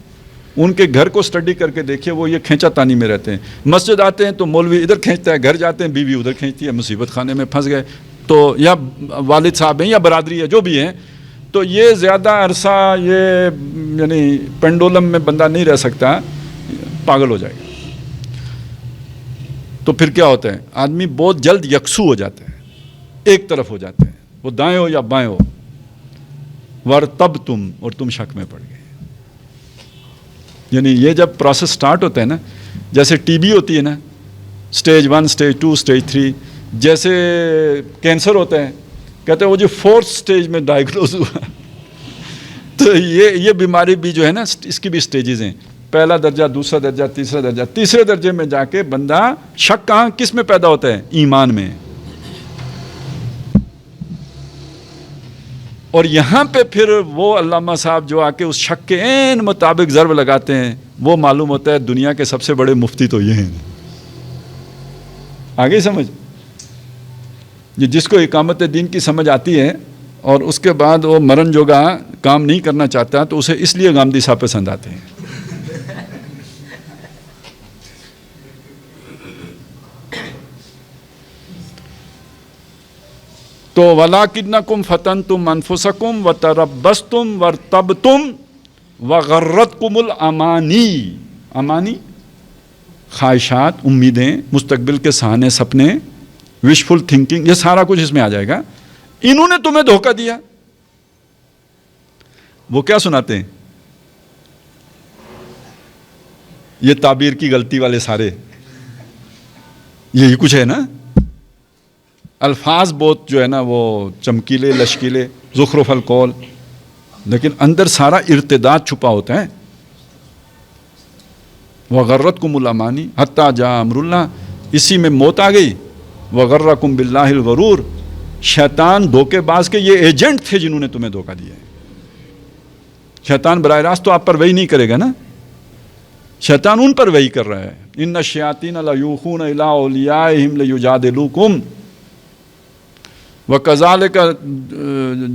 [SPEAKER 1] ان کے گھر کو اسٹڈی کر کے دیکھیے، وہ یہ کھینچا تانی میں رہتے ہیں. مسجد آتے ہیں تو مولوی ادھر کھینچتا ہے، گھر جاتے ہیں بیوی ادھر کھینچتی ہے، مصیبت خانے میں پھنس گئے. تو یا والد صاحب ہیں یا برادری ہے، جو بھی ہیں، تو یہ زیادہ عرصہ یہ یعنی پینڈولم میں بندہ نہیں رہ سکتا، پاگل ہو جائے گا. تو پھر کیا ہوتا ہے؟ آدمی بہت جلد یکسو ہو جاتا ہے، ایک طرف ہو جاتا ہے، وہ دائیں ہو یا بائیں ہو. وَارْتَبْتُمْ، اور تم شک میں پڑ گئے. یعنی یہ جب پروسیس سٹارٹ ہوتا ہے نا، جیسے ٹی بی ہوتی ہے نا، سٹیج 1، سٹیج 2، سٹیج 3، جیسے کینسر ہوتا ہے، کہتے ہیں وہ جو 4th سٹیج میں ڈائیگنوز ہوا. تو یہ بیماری بھی جو ہے نا، اس کی بھی سٹیجز ہیں. پہلا درجہ، دوسرا درجہ، تیسرا درجہ. تیسرے درجے میں جا کے بندہ شک کہاں کس میں پیدا ہوتا ہے؟ ایمان میں. اور یہاں پہ پھر وہ علامہ صاحب جو آ کے اس شک کے عین مطابق ضرب لگاتے ہیں، وہ معلوم ہوتا ہے دنیا کے سب سے بڑے مفتی تو یہ ہیں. آگے سمجھ؟ جس کو اقامت دین کی سمجھ آتی ہے اور اس کے بعد وہ مرن جوگا کام نہیں کرنا چاہتا، تو اسے اس لیے گامدی صاحب پسند آتے ہیں. تو وَلَٰكِنَّكُمْ فَتَنْتُمْ أَنفُسَكُمْ وَتَرَبَّصْتُمْ وَارْتَبْتُمْ وَغَرَّتْكُمُ الْأَمَانِي. امانی خواہشات، امیدیں، مستقبل کے سہانے سپنے، وشفل تھنکنگ، یہ سارا کچھ اس میں آ جائے گا. انہوں نے تمہیں دھوکہ دیا. وہ کیا سناتے ہیں؟ یہ تعبیر کی غلطی والے سارے یہی کچھ ہے نا. الفاظ بہت جو ہے نا وہ چمکیلے لشکیلے، زخرف القول، لیکن اندر سارا ارتداد چھپا ہوتا ہے. وغرتکم الامانی حتی جاء امر اللہ، اسی میں موت آ گئی. وغرکم باللہ الغرور، شیطان دھوکے باز کے یہ ایجنٹ تھے جنہوں نے تمہیں دھوکہ دیا ہے. شیطان براہ راست تو آپ پر وحی نہیں کرے گا نا، شیطان ان پر وحی کر رہا ہے. ان الشیاطین لیوحون الی اولیاءہم لیجادلوکم وَكَذَلِكَ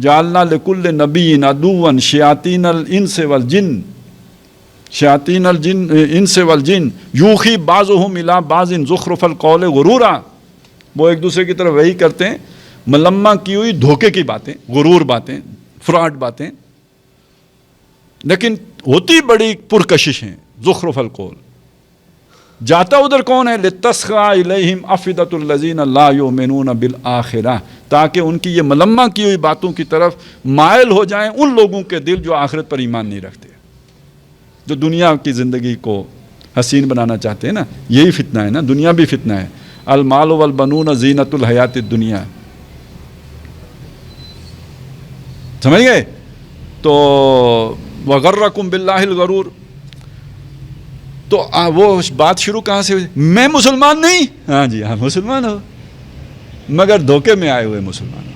[SPEAKER 1] جَعَلْنَا لِكُلِّ نَبِيٍّ عَدُوًّا شَيَاطِينَ الْإِنسِ وَالْجِنِّ شَيَاطِينَ الْإِنسِ وَالْجِنِّ يُوحِي بَعْضُهُمْ إِلَىٰ بَعْضٍ زُخْرُفَ الْقَوْلِ غُرُورًا. وہ ایک دوسرے کی طرف وہی کرتے ہیں ملمہ کی ہوئی دھوکے کی باتیں، غرور باتیں، فراڈ باتیں، لیکن ہوتی بڑی پرکشش ہیں. زخرف القول جاتا ادھر کون ہے؟ لِتَسْخَىٰ إِلَيْهِمْ أَفْئِدَةُ الَّذِينَ لَا يُؤْمِنُونَ بِالْآخِرَةِ، تاکہ ان کی یہ ملمہ کی ہوئی باتوں کی طرف مائل ہو جائیں ان لوگوں کے دل جو آخرت پر ایمان نہیں رکھتے، جو دنیا کی زندگی کو حسین بنانا چاہتے ہیں نا. یہی فتنہ ہے نا، دنیا بھی فتنہ ہے. المال والبنون زینت الحیات الدنیا. سمجھ گئے؟ تو وغرکم باللہ الغرور. تو وہ بات شروع کہاں سے ہوئی؟ میں مسلمان نہیں. ہاں جی ہاں مسلمان ہو، مگر دھوکے میں آئے ہوئے مسلمان ہو.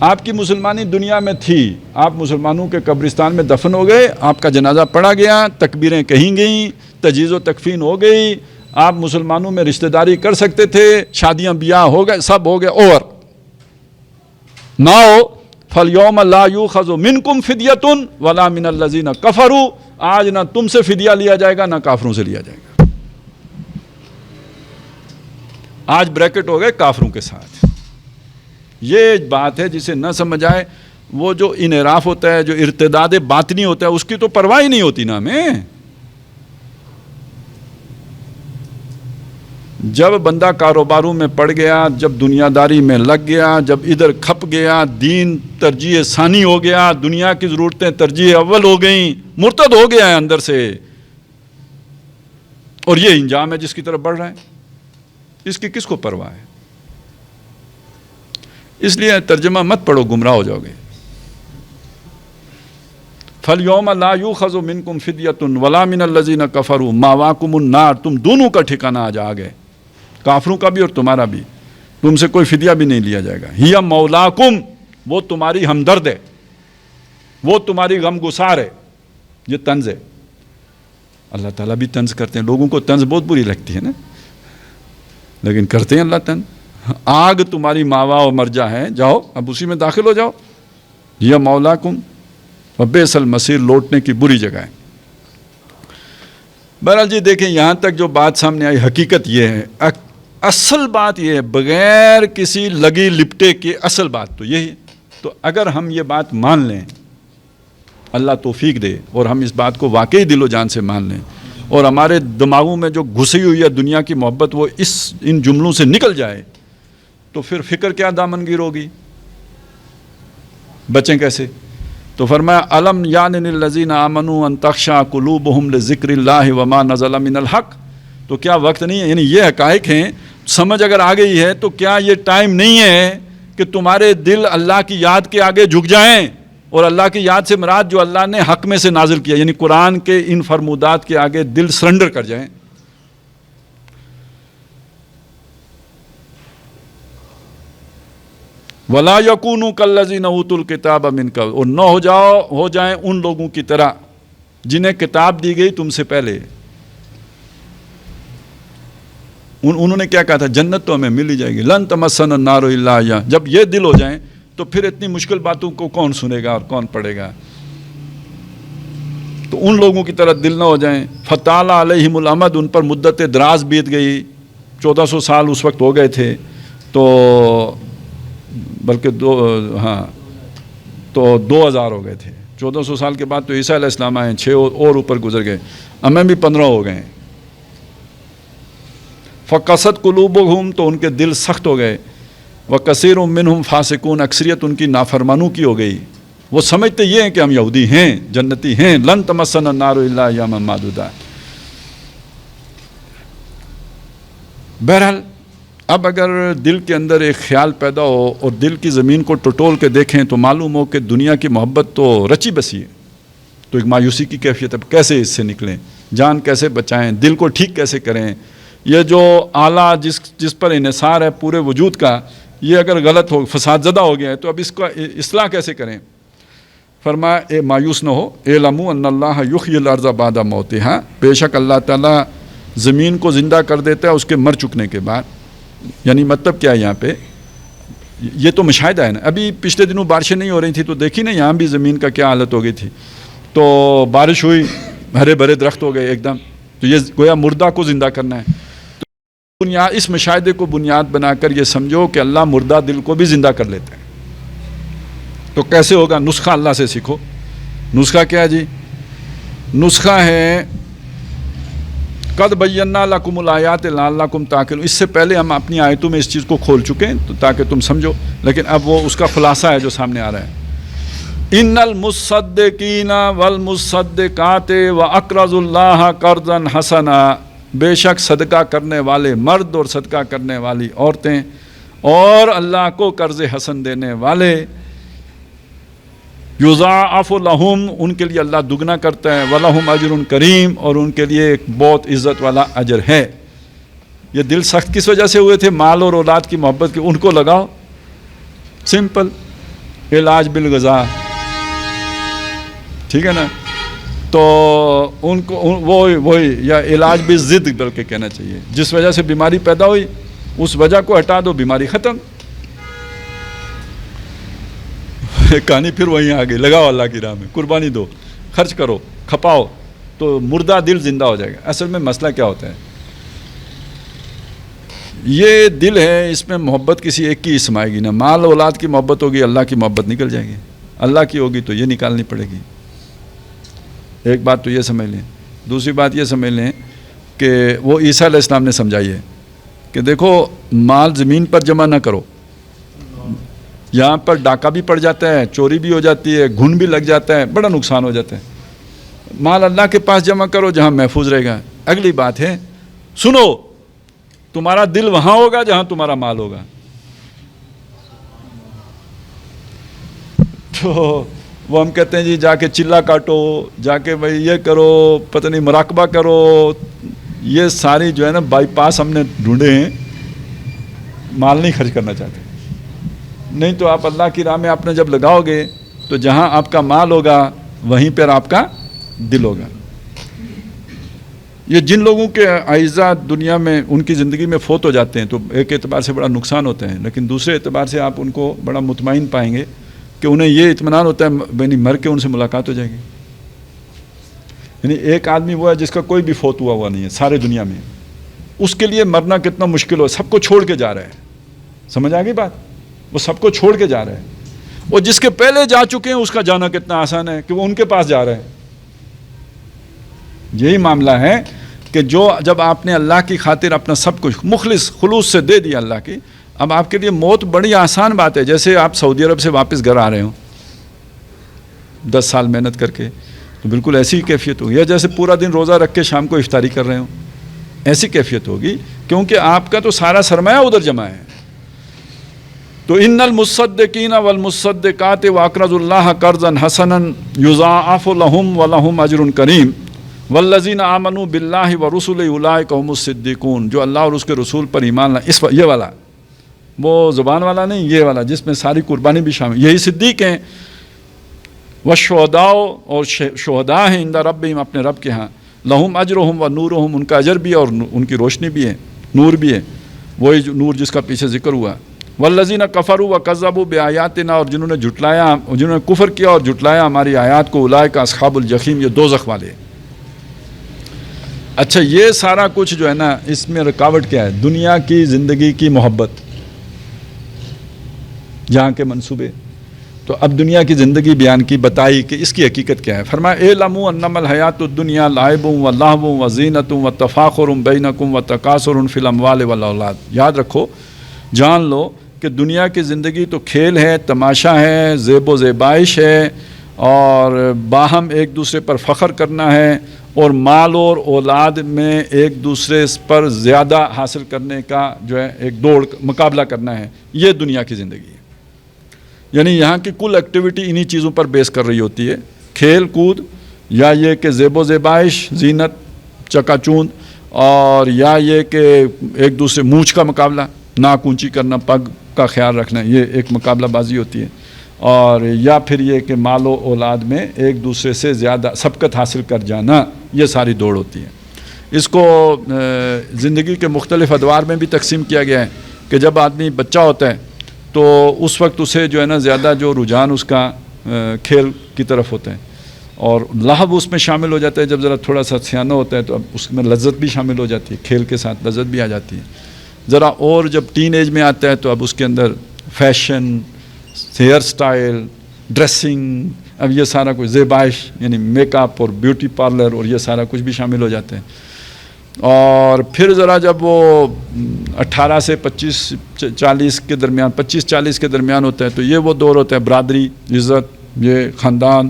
[SPEAKER 1] آپ کی مسلمانی دنیا میں تھی، آپ مسلمانوں کے قبرستان میں دفن ہو گئے، آپ کا جنازہ پڑھا گیا، تکبیریں کہیں گئیں، تجہیز و تکفین ہو گئی، آپ مسلمانوں میں رشتہ داری کر سکتے تھے، شادیاں بیاہ ہو گئے، سب ہو گئے. اور نہ ہو فَالْيَوْمَ لَا يُؤْخَذُ مِنْكُمْ فِدْيَةٌ وَلَا مِنَ الَّذِينَ كَفَرُوا. آج نہ تم سے فدیہ لیا جائے گا نہ کافروں سے لیا جائے گا. آج بریکٹ ہو گئے کافروں کے ساتھ. یہ بات ہے جسے نہ سمجھ آئے، وہ جو انحراف ہوتا ہے، جو ارتداد باطنی ہوتا ہے، اس کی تو پرواہ ہی نہیں ہوتی نا ہمیں. جب بندہ کاروباروں میں پڑ گیا، جب دنیا داری میں لگ گیا، جب ادھر کھپ گیا، دین ترجیح ثانی ہو گیا، دنیا کی ضرورتیں ترجیح اول ہو گئیں، مرتد ہو گیا ہے اندر سے، اور یہ انجام ہے جس کی طرف بڑھ رہا ہے. اس کی کس کو پرواہ ہے؟ اس لیے ترجمہ مت پڑھو، گمراہ ہو جاؤ گے. فَالْيَوْمَ لَا يُؤْخَذُ مِنْكُمْ فِدْيَةٌ وَلَا مِنَ الَّذِينَ كَفَرُوا مَأْوَاكُمُ النَّارُ. تم دونوں کا ٹھکانہ آج آ گئے، کافروں کا بھی اور تمہارا بھی. تم سے کوئی فدیہ بھی نہیں لیا جائے گا. ہِیَ مَوْلَاكُمْ، وہ تمہاری ہمدرد ہے، وہ تمہاری غم گسار ہے. یہ طنز ہے. اللہ تعالیٰ بھی طنز کرتے ہیں. لوگوں کو طنز بہت بری لگتی ہے نا، لیکن کرتے ہیں اللہ طنز. آگ تمہاری ماوا و مرجع ہے، جاؤ اب اسی میں داخل ہو جاؤ. ہِیَ مَوْلَاكُمْ وَبِئْسَ الْمَصِيرُ، لوٹنے کی بری جگہ ہے. بہرحال جی دیکھیں یہاں تک جو بات سامنے آئی، حقیقت یہ ہے، اصل بات یہ ہے، بغیر کسی لگی لپٹے کے اصل بات تو یہی ہے. تو اگر ہم یہ بات مان لیں، اللہ توفیق دے، اور ہم اس بات کو واقعی دل و جان سے مان لیں، اور ہمارے دماغوں میں جو گھسی ہوئی ہے دنیا کی محبت وہ ان جملوں سے نکل جائے، تو پھر فکر کیا دامنگیر ہوگی، بچیں کیسے؟ تو فرمایا الم یعن للذین آمنوا ان تخشع قلوبہم لذکر اللہ وما نزل من الحق. تو کیا وقت نہیں ہے؟ یعنی یہ حقائق ہیں، سمجھ اگر آ گئی ہے تو کیا یہ ٹائم نہیں ہے کہ تمہارے دل اللہ کی یاد کے آگے جھک جائیں؟ اور اللہ کی یاد سے مراد جو اللہ نے حق میں سے نازل کیا، یعنی قرآن کے ان فرمودات کے آگے دل سرنڈر کر جائیں. وَلَا يَكُونُوا كَالَّذِينَ أُوتُوا الْكِتَابَ مِنْ قَبْلُ، اور نہ ہو جائیں ان لوگوں کی طرح جنہیں کتاب دی گئی تم سے پہلے. انہوں نے کیا کہا تھا؟ جنت تو ہمیں مل ہی جائے گی، لن تمسنا النار الا ایاما. جب یہ دل ہو جائیں تو پھر اتنی مشکل باتوں کو کون سنے گا اور کون پڑھے گا؟ تو ان لوگوں کی طرح دل نہ ہو جائیں. فطال علیہم الامد، ان پر مدت دراز بیت گئی، 1400 سال اس وقت ہو گئے تھے. تو بلکہ تو 2000 ہو گئے تھے. 1400 سال کے بعد تو عیسیٰ علیہ السلام آئے, 6 اور اوپر گزر گئے, ہمیں بھی 15 ہو گئے. فقست قلوبہم, تو ان کے دل سخت ہو گئے. وکثیر منہم فاسقون, اکثریت ان کی نافرمانوں کی ہو گئی. وہ سمجھتے یہ ہیں کہ ہم یہودی ہیں, جنتی ہیں. لن تمسنا النار الا ایاما معدودہ. بہرحال اب اگر دل کے اندر ایک خیال پیدا ہو اور دل کی زمین کو ٹٹول کے دیکھیں تو معلوم ہو کہ دنیا کی محبت تو رچی بسی ہے, تو ایک مایوسی کی کیفیت. اب کیسے اس سے نکلیں, جان کیسے بچائیں, دل کو ٹھیک کیسے کریں. یہ جو آلہ جس پر انحصار ہے پورے وجود کا, یہ اگر غلط ہو, فساد زدہ ہو گیا ہے, تو اب اس کا اصلاح کیسے کریں. فرمایا اے مایوس نہ ہو, اعلموا ان اللہ یحیی الارض بعد موتہا, بے شک اللہ تعالیٰ زمین کو زندہ کر دیتا ہے اس کے مر چکنے کے بعد. یعنی مطلب کیا ہے یہاں پہ, یہ تو مشاہدہ ہے نا. ابھی پچھلے دنوں بارشیں نہیں ہو رہی تھی تو دیکھی نا یہاں بھی زمین کا کیا حالت ہو گئی تھی. تو بارش ہوئی, ہرے بھرے درخت ہو گئے ایک دم, تو یہ گویا مردہ کو زندہ کرنا ہے. تو اس مشاہدے کو بنیاد بنا کر یہ سمجھو کہ اللہ مردہ دل کو بھی زندہ کر لیتا ہے. تو کیسے ہوگا, نسخہ اللہ سے سیکھو. نسخہ کیا جی؟ نسخہ ہے قد بینا لکم الآیات لعلکم تعقلون. اس سے پہلے ہم اپنی آیتوں میں اس چیز کو کھول چکے ہیں تو تاکہ تم سمجھو, لیکن اب وہ اس کا خلاصہ ہے جو سامنے آ رہا ہے. ان المصدقین والمصدقات واقرضوا اللہ قرضا حسنا, بے شک صدقہ کرنے والے مرد اور صدقہ کرنے والی عورتیں اور اللہ کو قرض حسن دینے والے, یضاعف لہم, ان کے لیے اللہ دگنا کرتا ہے, ولہم اجر کریم, اور ان کے لیے ایک بہت عزت والا اجر ہے. یہ دل سخت کس وجہ سے ہوئے تھے؟ مال اور اولاد کی محبت کی. ان کو لگاؤ, سمپل علاج بالغذا, ٹھیک ہے نا. تو ان کو وہی یا علاج بالضد بلکہ کہنا چاہیے, جس وجہ سے بیماری پیدا ہوئی اس وجہ کو ہٹا دو, بیماری ختم. کہانی پھر وہیں آ گئی, لگاؤ اللہ کی راہ میں, قربانی دو, خرچ کرو, کھپاؤ, تو مردہ دل زندہ ہو جائے گا. اصل میں مسئلہ کیا ہوتا ہے, یہ دل ہے, اس میں محبت کسی ایک کی سمائے گی نا. مال اولاد کی محبت ہوگی, اللہ کی محبت نکل جائے گی. اللہ کی ہوگی تو یہ نکالنی پڑے گی. ایک بات تو یہ سمجھ لیں. دوسری بات یہ سمجھ لیں کہ وہ عیسیٰ علیہ السلام نے سمجھائی ہے کہ دیکھو مال زمین پر جمع نہ کرو, یہاں پر ڈاکہ بھی پڑ جاتا ہے, چوری بھی ہو جاتی ہے, گھن بھی لگ جاتا ہے, بڑا نقصان ہو جاتا ہے. مال اللہ کے پاس جمع کرو جہاں محفوظ رہے گا. اگلی بات ہے, سنو, تمہارا دل وہاں ہوگا جہاں تمہارا مال ہوگا. تو وہ ہم کہتے ہیں جی جا کے چلا کاٹو, جا کے بھائی یہ کرو, پتہ نہیں مراقبہ کرو, یہ ساری جو ہے نا بائی پاس ہم نے ڈھونڈے ہیں. مال نہیں خرچ کرنا چاہتے. نہیں تو آپ اللہ کی راہ میں آپ نے جب لگاؤ گے تو جہاں آپ کا مال ہوگا وہیں پر آپ کا دل ہوگا. یہ جن لوگوں کے اعزاء دنیا میں ان کی زندگی میں فوت ہو جاتے ہیں تو ایک اعتبار سے بڑا نقصان ہوتا ہے, لیکن دوسرے اعتبار سے آپ ان کو بڑا مطمئن پائیں گے کہ انہیں یہ اطمینان ہوتا ہے یعنی مر کے ان سے ملاقات ہو جائے گی. یعنی ایک آدمی وہ ہے جس کا کوئی بھی فوت ہوا نہیں ہے سارے دنیا میں, اس کے لیے مرنا کتنا مشکل ہو, سب کو چھوڑ کے جا رہا ہے. سمجھ آ گئی بات؟ وہ سب کو چھوڑ کے جا رہا ہے. وہ جس کے پہلے جا چکے ہیں اس کا جانا کتنا آسان ہے کہ وہ ان کے پاس جا رہا ہے. یہی معاملہ ہے کہ جو جب آپ نے اللہ کی خاطر اپنا سب کچھ مخلص خلوص سے دے دیا اللہ کی, اب آپ کے لیے موت بڑی آسان بات ہے. جیسے آپ سعودی عرب سے واپس گھر آ رہے ہوں 10 سال محنت کر کے, تو بالکل ایسی ہی کیفیت ہوگی. یا جیسے پورا دن روزہ رکھ کے شام کو افطاری کر رہے ہوں, ایسی کیفیت ہوگی, کیونکہ آپ کا تو سارا سرمایہ ادھر جمع ہے. تو ان المصدقین والمصدقات واقرضوا اللہ قرضا حسنا یضاعف لهم ولهم اجر کریم والذین آمنوا باللہ ورسلہ اولئک هم الصدیقون. جو اللہ اور اس کے رسول پر ایمان لائے, اس یہ والا, وہ زبان والا نہیں, یہ والا جس میں ساری قربانی بھی شامل, یہی صدیق ہیں. والشہداء, اور شہداء ہیں عند ربہم, اپنے رب کے ہاں, لہم اجرہم ونورہم, ان کا اجر بھی ہے اور ان کی روشنی بھی ہے, نور بھی ہے, وہی نور جس کا پیچھے ذکر ہوا. والذین کفروا وکذبوا بآیاتنا, اور جنہوں نے جھٹلایا, جنہوں نے کفر کیا اور جھٹلایا ہماری آیات کو, اولئک اصحاب الجحیم, یہ دوزخ والے. اچھا یہ سارا کچھ جو ہے نا اس میں رکاوٹ کیا ہے؟ دنیا کی زندگی کی محبت. جہاں کے منصوبے. تو اب دنیا کی زندگی بیان کی، بتائی کہ اس کی حقیقت کیا ہے. فرمایا اعلموا انما الحیات الدنیا لعب و لہو و زینت و تفاخر بینکم و تکاثر فی الاموال والاولاد. یاد رکھو، جان لو کہ دنیا کی زندگی تو کھیل ہے، تماشا ہے، زیب و زیبائش ہے، اور باہم ایک دوسرے پر فخر کرنا ہے، اور مال اور اولاد میں ایک دوسرے پر زیادہ حاصل کرنے کا جو ہے ایک دوڑ مقابلہ کرنا ہے. یہ دنیا کی زندگی ہے. یعنی یہاں کی کل ایکٹیویٹی انہی چیزوں پر بیس کر رہی ہوتی ہے، کھیل کود، یا یہ کہ زیب و زیبائش، زینت، چکا چوند، اور یا یہ کہ ایک دوسرے مونچھ کا مقابلہ، ناک اونچی کرنا، پگ کا خیال رکھنا، یہ ایک مقابلہ بازی ہوتی ہے. اور یا پھر یہ کہ مال و اولاد میں ایک دوسرے سے زیادہ سبقت حاصل کر جانا، یہ ساری دوڑ ہوتی ہے. اس کو زندگی کے مختلف ادوار میں بھی تقسیم کیا گیا ہے کہ جب آدمی بچہ ہوتا ہے تو اس وقت اسے جو ہے نا زیادہ جو رجحان اس کا کھیل کی طرف ہوتا ہے، اور لہو اس میں شامل ہو جاتا ہے. جب ذرا تھوڑا سا سیانہ ہوتا ہے تو اب اس میں لذت بھی شامل ہو جاتی ہے، کھیل کے ساتھ لذت بھی آ جاتی ہے. ذرا اور جب ٹین ایج میں آتا ہے تو اب اس کے اندر فیشن، ہیئر سٹائل، ڈریسنگ، اب یہ سارا کچھ زیبائش یعنی میک اپ اور بیوٹی پارلر اور یہ سارا کچھ بھی شامل ہو جاتے ہیں. اور پھر ذرا جب وہ 18 سے 25-40 کے درمیان، 25-40 کے درمیان ہوتا ہے تو یہ وہ دور ہوتا ہے برادری، عزت، یہ خاندان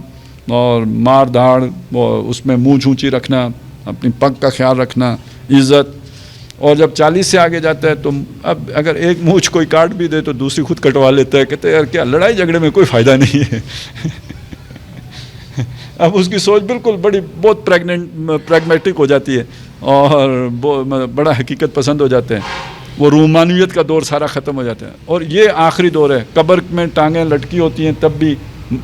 [SPEAKER 1] اور مار دھاڑ، اس میں منہ اونچی رکھنا، اپنی پگ کا خیال رکھنا، عزت. اور جب 40 سے آگے جاتا ہے تو اب اگر ایک مونچھ کوئی کاٹ بھی دے تو دوسری خود کٹوا لیتا ہے، کہتے ہیں یار کیا لڑائی جھگڑے میں کوئی فائدہ نہیں ہے. اب اس کی سوچ بالکل بہت پریگمیٹک ہو جاتی ہے اور بڑا حقیقت پسند ہو جاتے ہیں. وہ رومانیت کا دور سارا ختم ہو جاتا ہے. اور یہ آخری دور ہے، قبر میں ٹانگیں لٹکی ہوتی ہیں تب بھی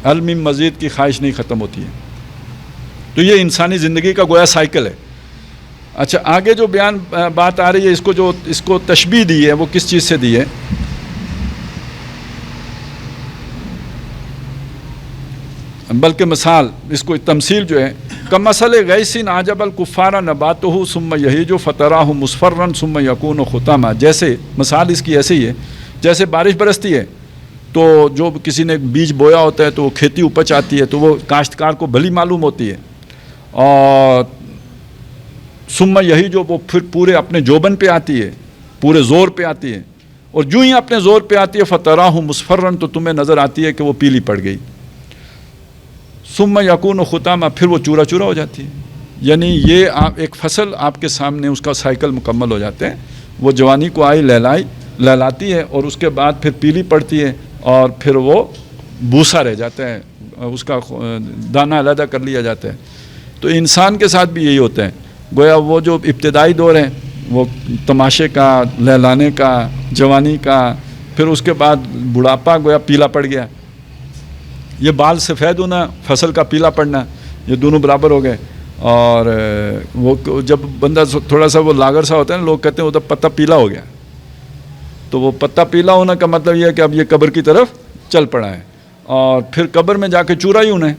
[SPEAKER 1] علم مزید کی خواہش نہیں ختم ہوتی ہے. تو یہ انسانی زندگی کا گویا سائیکل ہے. اچھا، آگے جو بات آ رہی ہے، اس کو تشبیہ دی ہے، وہ کس چیز سے دی ہے؟ بلکہ مثال، اس کو تمثیل جو ہے، کمثل غیث اعجب الکفار نباتہ ثم یہیج فتراہ مصفرا ثم یکون حطاما. جیسے مثال اس کی ایسے ہی ہے، جیسے بارش برستی ہے تو جو کسی نے بیج بویا ہوتا ہے تو وہ کھیتی اپج آتی ہے تو وہ کاشتکار کو بھلی معلوم ہوتی ہے، اور ثم یہی جو وہ پھر پورے اپنے جوبن پہ آتی ہے، پورے زور پہ آتی ہے، اور جو ہی اپنے زور پہ آتی ہے فتراہ مصفرا تو تمہیں نظر آتی ہے کہ وہ پیلی پڑ گئی. ثم یکون حطاما، پھر وہ چورا چورا ہو جاتی ہے. یعنی یہ ایک فصل آپ کے سامنے اس کا سائیکل مکمل ہو جاتے ہیں. وہ جوانی کو آئی لہلاتی ہے اور اس کے بعد پھر پیلی پڑتی ہے اور پھر وہ بھوسا رہ جاتا ہے، اس کا دانہ علیحدہ کر لیا جاتا ہے. تو انسان کے ساتھ بھی یہی ہوتا ہے. گویا وہ جو ابتدائی دور ہے وہ تماشے کا، لہلانے کا، جوانی کا، پھر اس کے بعد بڑھاپا گویا پیلا پڑ گیا. یہ بال سفید ہونا، فصل کا پیلا پڑنا، یہ دونوں برابر ہو گئے. اور وہ جب بندہ تھوڑا سا وہ لاغر سا ہوتا ہے نا، لوگ کہتے ہیں وہ تو پتا پیلا ہو گیا. تو وہ پتا پیلا ہونا کا مطلب یہ ہے کہ اب یہ قبر کی طرف چل پڑا ہے، اور پھر قبر میں جا کے چورا ہی ہونا ہے،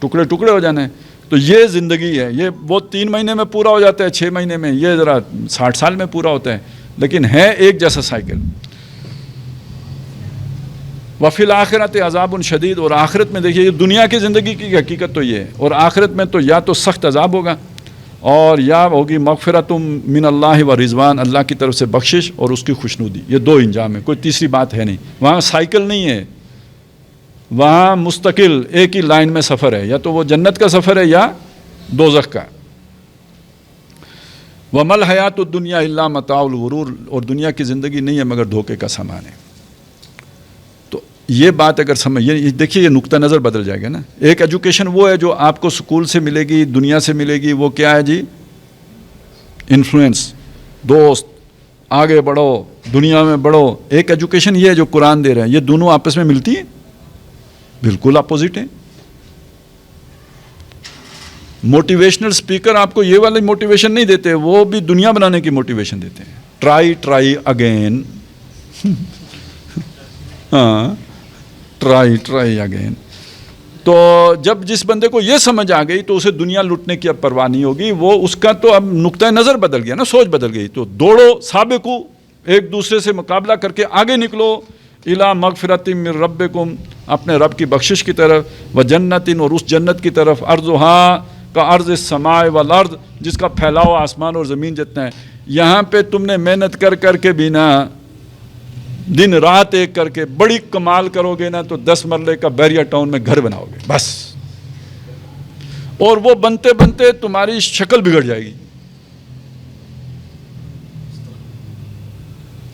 [SPEAKER 1] ٹکڑے ٹکڑے ہو جانے. تو یہ زندگی ہے. یہ وہ 3 مہینے میں پورا ہو جاتا ہے، 6 مہینے میں، یہ ذرا 60 سال میں پورا ہوتا ہے، لیکن ہے ایک جیسا سائیکل. وفی الآخرت عذاب شدید، اور آخرت میں دیکھیے، یہ دنیا کی زندگی کی حقیقت تو یہ ہے، اور آخرت میں تو یا تو سخت عذاب ہوگا اور یا ہوگی مغفرت من اللہ و رضوان، اللہ کی طرف سے بخشش اور اس کی خوشنودی. یہ 2 انجام ہے، کوئی تیسری بات ہے نہیں. وہاں سائیکل نہیں ہے، وہاں مستقل ایک ہی لائن میں سفر ہے، یا تو وہ جنت کا سفر ہے یا دوزخ کا. وَمَا الْحَيَاةُ الدُّنْيَا إِلَّا مَتَاعُ الْغُرُورِ، اور دنیا کی زندگی نہیں ہے مگر دھوکے کا سامان ہے. تو یہ بات اگر دیکھیے، یہ نقطہ نظر بدل جائے گا نا. ایک ایجوکیشن وہ ہے جو آپ کو سکول سے ملے گی، دنیا سے ملے گی، وہ کیا ہے جی؟ انفلوئنس، دوست، آگے بڑھو، دنیا میں بڑھو. ایک ایجوکیشن یہ ہے جو قرآن دے رہے ہیں. یہ دونوں آپس میں ملتی ہیں؟ بالکل اپوزٹ ہے. موٹیویشنل سپیکر آپ کو یہ والی موٹیویشن نہیں دیتے، وہ بھی دنیا بنانے کی موٹیویشن دیتے ہیں. Try again. ہاں، ٹرائی اگین. تو جب جس بندے کو یہ سمجھ آ گئی تو اسے دنیا لوٹنے کی اب پرواہ نہیں ہوگی. وہ اس کا تو اب نقطۂ نظر بدل گیا نا، سوچ بدل گئی. تو دوڑو، سابقو، ایک دوسرے سے مقابلہ کر کے آگے نکلو، الا مغفرت من ربکم، اپنے رب کی بخشش کی طرف، و جنتن، اور اس جنت کی طرف، ارضھا کا عرض السماء والارض، جس کا پھیلاؤ آسمان اور زمین جتنا ہے. یہاں پہ تم نے محنت کر کر کے بھی نا، دن رات ایک کر کے بڑی کمال کرو گے نا تو 10 مرلے کا بیریا ٹاؤن میں گھر بناؤ گے بس، اور وہ بنتے بنتے تمہاری شکل بگڑ جائے گی.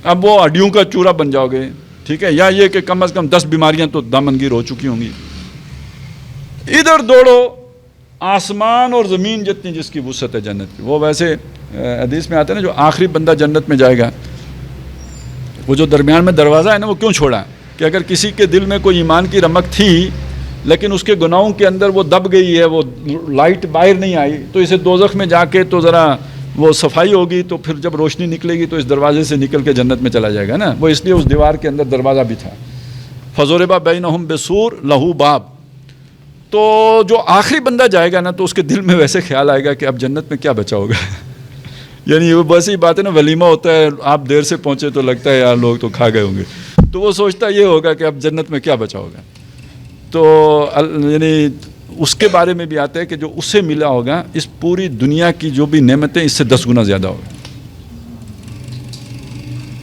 [SPEAKER 1] اب وہ ہڈیوں کا چورا بن جاؤ گے، ٹھیک ہے، یا یہ کہ کم از کم 10 بیماریاں تو دامنگیر ہو چکی ہوں گی. ادھر دوڑو، آسمان اور زمین جتنی جس کی وسعت ہے جنت کی. وہ ویسے حدیث میں آتا ہے نا، جو آخری بندہ جنت میں جائے گا، وہ جو درمیان میں دروازہ ہے نا، وہ کیوں چھوڑا کہ اگر کسی کے دل میں کوئی ایمان کی رمق تھی لیکن اس کے گناہوں کے اندر وہ دب گئی ہے، وہ لائٹ باہر نہیں آئی، تو اسے دوزخ میں جا کے تو ذرا وہ صفائی ہوگی، تو پھر جب روشنی نکلے گی تو اس دروازے سے نکل کے جنت میں چلا جائے گا نا. وہ اس لیے اس دیوار کے اندر دروازہ بھی تھا. فضرب بینہم بسور لہو باب. تو جو آخری بندہ جائے گا نا تو اس کے دل میں ویسے خیال آئے گا کہ اب جنت میں کیا بچا ہوگا. یعنی وہ بس ہی بات ہے نا، ولیمہ ہوتا ہے، آپ دیر سے پہنچے تو لگتا ہے یار لوگ تو کھا گئے ہوں گے، تو وہ سوچتا یہ ہوگا کہ اب جنت میں کیا بچا ہوگا. تو یعنی اس کے بارے میں بھی آتا ہے کہ جو اسے ملا ہوگا اس پوری دنیا کی جو بھی نعمتیں اس سے 10 گنا زیادہ ہوگا.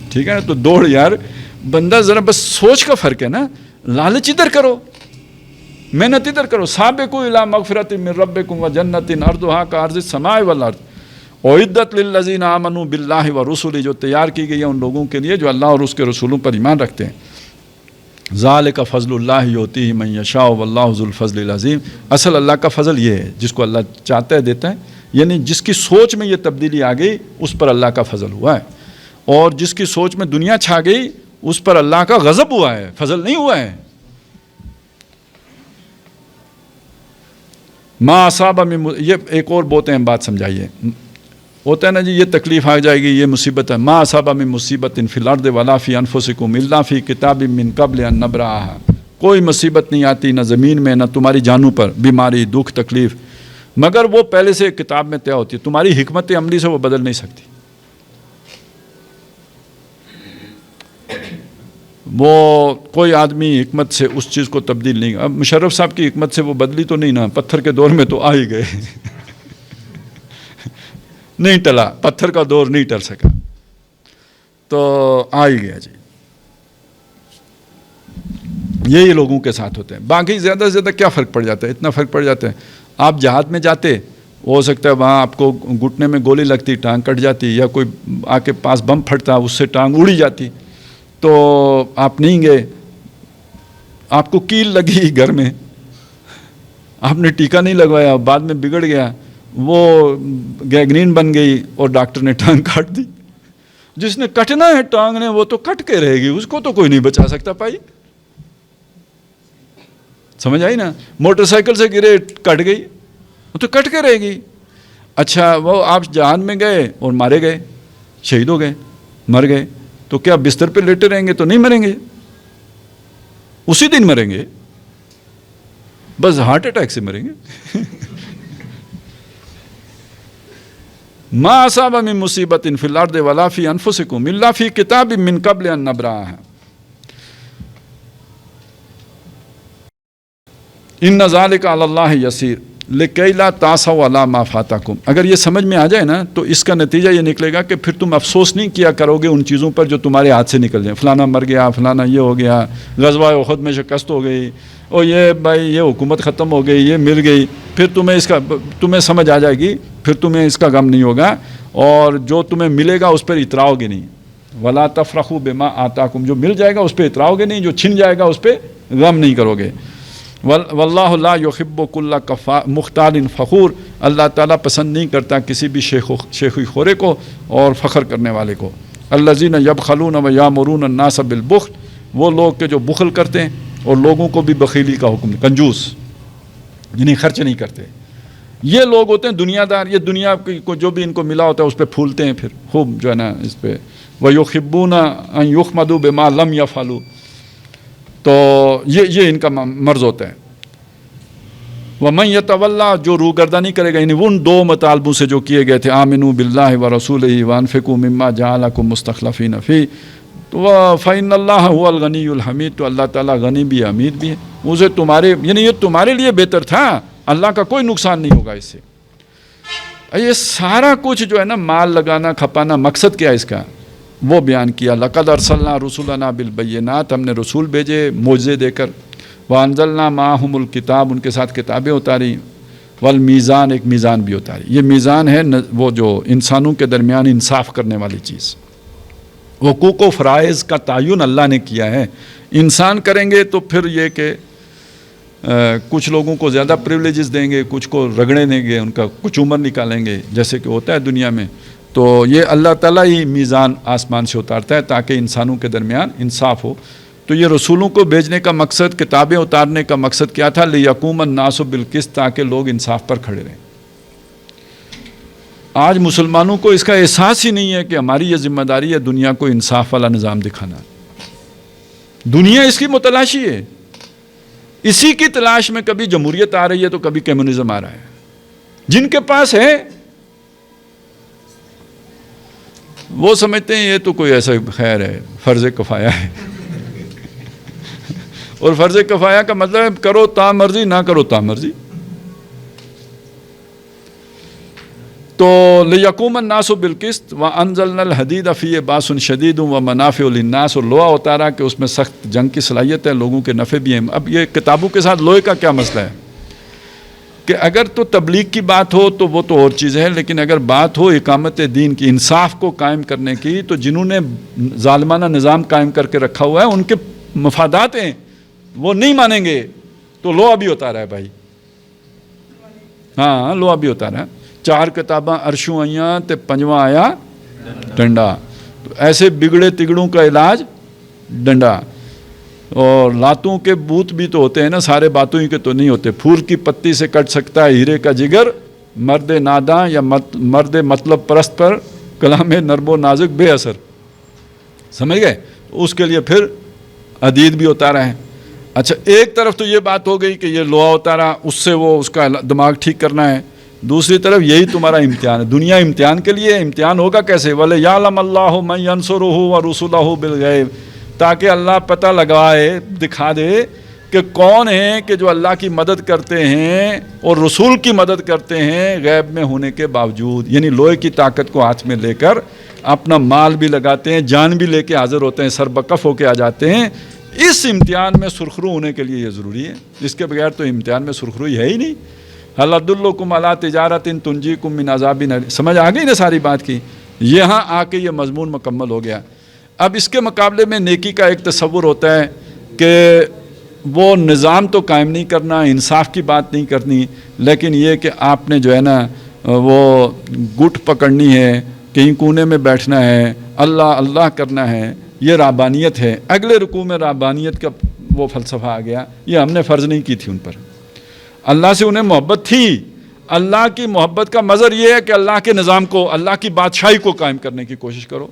[SPEAKER 1] ٹھیک ہے نا. تو دوڑ یار، بندہ ذرا بس سوچ کا فرق ہے نا. لالچ ادھر کرو، محنت ادھر کرو. سابقوا الی مغفرۃ من ربکم وجنۃ ارضھا کعرض السماء والارض اعدت للذین آمنوا باللہ ورسلہ، جو تیار کی گئی ہے ان لوگوں کے لیے جو اللہ اور اس کے رسولوں پر ایمان رکھتے ہیں. ذالک فضل اللہ یؤتیہ من یشاء واللہ ذو الفضل العظیم. اصل اللہ کا فضل یہ ہے، جس کو اللہ چاہتا ہے دیتا ہے. یعنی جس کی سوچ میں یہ تبدیلی آ گئی اس پر اللہ کا فضل ہوا ہے، اور جس کی سوچ میں دنیا چھا گئی اس پر اللہ کا غضب ہوا ہے، فضل نہیں ہوا ہے. ما اصاب من، یہ ایک اور بہت اہم بات سمجھائیے. ہوتا ہے نا جی یہ تکلیف آ جائے گی، یہ مصیبت ہے. ما اصاب من مصیبت فی الارض ولا فی انفسکم الا فی کتاب من قبل ان نبرأها. کوئی مصیبت نہیں آتی نہ زمین میں نہ تمہاری جانوں پر، بیماری، دکھ، تکلیف، مگر وہ پہلے سے کتاب میں طے ہوتی ہے. تمہاری حکمت عملی سے وہ بدل نہیں سکتی. وہ کوئی آدمی حکمت سے اس چیز کو تبدیل نہیں. اب مشرف صاحب کی حکمت سے وہ بدلی تو نہیں نا، پتھر کے دور میں تو آ ہی گئے. نہیں ٹلا، پتھر کا دور نہیں ٹل سکا تو آ ہی گیا جی. یہی لوگوں کے ساتھ ہوتے ہیں. باقی زیادہ سے زیادہ کیا فرق پڑ جاتا ہے؟ اتنا فرق پڑ جاتا ہے. آپ جہاد میں جاتے، ہو سکتا ہے وہاں آپ کو گھٹنے میں گولی لگتی، ٹانگ کٹ جاتی، یا کوئی آ کے پاس بم پھٹتا اس سے ٹانگ اڑی جاتی، تو آپ نہیں گئے. آپ کو کیل لگی گھر میں، آپ نے ٹیکا نہیں لگوایا، بعد میں بگڑ گیا، وہ گینگرین بن گئی اور ڈاکٹر نے ٹانگ کاٹ دی. جس نے کٹنا ہے ٹانگ نے وہ تو کٹ کے رہے گی، اس کو تو کوئی نہیں بچا سکتا. پائی سمجھ آئی نا. موٹر سائیکل سے گرے، کٹ گئی، وہ تو کٹ کے رہے گی. اچھا وہ آپ جہان میں گئے اور مارے گئے، شہید ہو گئے، مر گئے، تو کیا بستر پہ لیٹے رہیں گے؟ تو نہیں مریں گے، اسی دن مریں گے، بس ہارٹ اٹیک سے مریں گے. ما اصاب من مصیبت فی الارض ولا فی انفسکم الا فی کتاب من قبل ان نبرأها ان ذلک علی اللہ یسیر لکی لا تاسوا علی ما فاتکم. اگر یہ سمجھ میں آ جائے نا تو اس کا نتیجہ یہ نکلے گا کہ پھر تم افسوس نہیں کیا کرو گے ان چیزوں پر جو تمہارے ہاتھ سے نکل جائیں. فلانا مر گیا، فلانا یہ ہو گیا، غزوہ احد میں شکست ہو گئی، اور یہ بھائی یہ حکومت ختم ہو گئی، یہ مل گئی. پھر تمہیں سمجھ آ جائے گی، پھر تمہیں اس کا غم نہیں ہوگا، اور جو تمہیں ملے گا اس پر اتراؤ گے نہیں. ولا تفرحوا بما آتاکم، جو مل جائے گا اس پہ اتراؤ گے نہیں، جو چھن جائے گا اس پہ غم نہیں کرو گے. واللہ لا یحب کل مختال فخور، اللہ تعالیٰ پسند نہیں کرتا کسی بھی شیخی خورے کو اور فخر کرنے والے کو. الذین یبخلون ویامرون الناس بالبخل، وہ لوگ کہ جو بخل کرتے ہیں اور لوگوں کو بھی بخیلی کا حکم، کنجوس یعنی خرچ نہیں کرتے. یہ لوگ ہوتے ہیں دنیا دار، یہ دنیا کو جو بھی ان کو ملا ہوتا ہے اس پہ پھولتے ہیں، پھر خوب جو ہے نا اس پہ. وَيُحِبُّونَ أَن يُحْمَدُوا بِمَا لَمْ يَفْعَلُوا، تو یہ ان کا مرض ہوتا ہے. وَمَن يَتَوَلَّى، جو روگردانی کرے گا، یعنی ان دو مطالبوں سے جو کیے گئے تھے، آمنوا باللہ ورسولہ وانفقوا مما جعلکم مستخلفین فیہ، تو فَإِنَّ اللَّهَ هُوَ الْغَنِيُّ الْحَمِيدُ، تو اللہ تعالیٰ غنی بھی ہے حمید بھی ہے. اسے تمہارے یعنی یہ تمہارے لیے بہتر تھا، اللہ کا کوئی نقصان نہیں ہوگا اس سے. یہ سارا کچھ جو ہے نا مال لگانا کھپانا مقصد کیا ہے اس کا وہ بیان کیا. لَقَدْ أَرْسَلْنَا رُسُلَنَا بِالْبَيِّنَاتِ، ہم نے رسول بھیجے معجزے دے کر. وَأَنزَلْنَا مَعَهُمُ الْكِتَابَ، ان کے ساتھ کتابیں اتاری. والمیزان، ایک میزان بھی اتاری. یہ میزان ہے وہ جو انسانوں کے درمیان انصاف کرنے والی چیز. حقوق و فرائض کا تعین اللہ نے کیا ہے. انسان کریں گے تو پھر یہ کہ کچھ لوگوں کو زیادہ پریولیجز دیں گے، کچھ کو رگڑے دیں گے، ان کا کچھ عمر نکالیں گے جیسے کہ ہوتا ہے دنیا میں. تو یہ اللہ تعالیٰ ہی میزان آسمان سے اتارتا ہے تاکہ انسانوں کے درمیان انصاف ہو. تو یہ رسولوں کو بھیجنے کا مقصد، کتابیں اتارنے کا مقصد کیا تھا؟ لِيَقُومَ النَّاسُ بِالْقِسْطِ، تاکہ لوگ انصاف پر کھڑے رہیں. آج مسلمانوں کو اس کا احساس ہی نہیں ہے کہ ہماری یہ ذمہ داری ہے دنیا کو انصاف والا نظام دکھانا. دنیا اس کی متلاشی ہے، اسی کی تلاش میں کبھی جمہوریت آ رہی ہے تو کبھی کمیونزم آ رہا ہے. جن کے پاس ہے وہ سمجھتے ہیں یہ تو کوئی ایسا خیر ہے، فرض کفایہ ہے. اور فرض کفایہ کا مطلب ہے کرو تا مرضی نہ کرو تا مرضی. تو لِيَقُومَ النَّاسُ بِالْقِسْطِ وَأَنزَلْنَا الْحَدِيدَ فِيهِ بَأْسٌ شَدِيدٌ وَمَنَافِعُ لِلنَّاسِ، اور لوہا اتارا کہ اس میں سخت جنگ کی صلاحیت ہے، لوگوں کے نفع بھی ہیں. اب یہ کتابوں کے ساتھ لوہے کا کیا مسئلہ ہے کہ اگر تو تبلیغ کی بات ہو تو وہ تو اور چیز ہے، لیکن اگر بات ہو اقامت دین کی، انصاف کو قائم کرنے کی، تو جنہوں نے ظالمانہ نظام قائم کر کے رکھا ہوا ہے ان کے مفادات ہیں، وہ نہیں مانیں گے. تو لوہا بھی اتارا ہے بھائی. ہاں لوہا بھی اتارا ہے. 4 کتاباں عرشوں آئیاں تے 5واں آیا ڈنڈا. تو ایسے بگڑے تگڑوں کا علاج ڈنڈا. اور لاتوں کے بوت بھی تو ہوتے ہیں نا، سارے باتوں ہی کے تو نہیں ہوتے. پھول کی پتی سے کٹ سکتا ہے ہیرے کا جگر، مرد ناداں یا مرد مطلب پرست پر کلام نرم و نازک بے اثر. سمجھ گئے؟ اس کے لیے پھر حدید بھی اتارا ہے. اچھا ایک طرف تو یہ بات ہو گئی کہ یہ لوہا اتارا، اس سے وہ اس کا دماغ ٹھیک کرنا ہے. دوسری طرف یہی تمہارا امتحان ہے. دنیا امتحان کے لیے، امتحان ہوگا کیسے؟ وَلِيَعْلَمَ اللَّهُ مَن يَنْصُرُهُ وَرُسُلَهُ بِالْغَيْبِ، تاکہ اللہ پتہ لگائے، دکھا دے کہ کون ہیں کہ جو اللہ کی مدد کرتے ہیں اور رسول کی مدد کرتے ہیں غیب میں ہونے کے باوجود. یعنی لوہے کی طاقت کو ہاتھ میں لے کر اپنا مال بھی لگاتے ہیں، جان بھی لے کے حاضر ہوتے ہیں، سر بکف ہو کے آ جاتے ہیں. اس امتحان میں سرخرو ہونے کے لیے یہ ضروری ہے. اس کے بغیر تو امتحان میں سرخروئی ہے ہی نہیں. هل ادلکم علی تجارت تنجیکم من عذاب الیم. سمجھ آ گئی نا ساری بات کی؟ یہاں آ کے یہ مضمون مکمل ہو گیا. اب اس کے مقابلے میں نیکی کا ایک تصور ہوتا ہے کہ وہ نظام تو قائم نہیں کرنا، انصاف کی بات نہیں کرنی، لیکن یہ کہ آپ نے جو ہے نا وہ گٹ پکڑنی ہے، کہیں کونے میں بیٹھنا ہے، اللہ اللہ کرنا ہے. یہ رہبانیت ہے. اگلے رکوع میں رہبانیت کا وہ فلسفہ آ گیا. یہ ہم نے فرض نہیں کی تھی ان پر. اللہ سے انہیں محبت تھی. اللہ کی محبت کا مظہر یہ ہے کہ اللہ کے نظام کو، اللہ کی بادشاہی کو قائم کرنے کی کوشش کرو.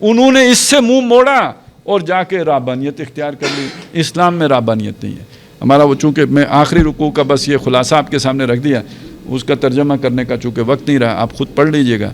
[SPEAKER 1] انہوں نے اس سے منہ موڑا اور جا کے رہبانیت اختیار کر لی. اسلام میں رہبانیت نہیں ہے ہمارا. وہ چونکہ میں آخری رکوع کا بس یہ خلاصہ آپ کے سامنے رکھ دیا، اس کا ترجمہ کرنے کا چونکہ وقت نہیں رہا، آپ خود پڑھ لیجئے گا.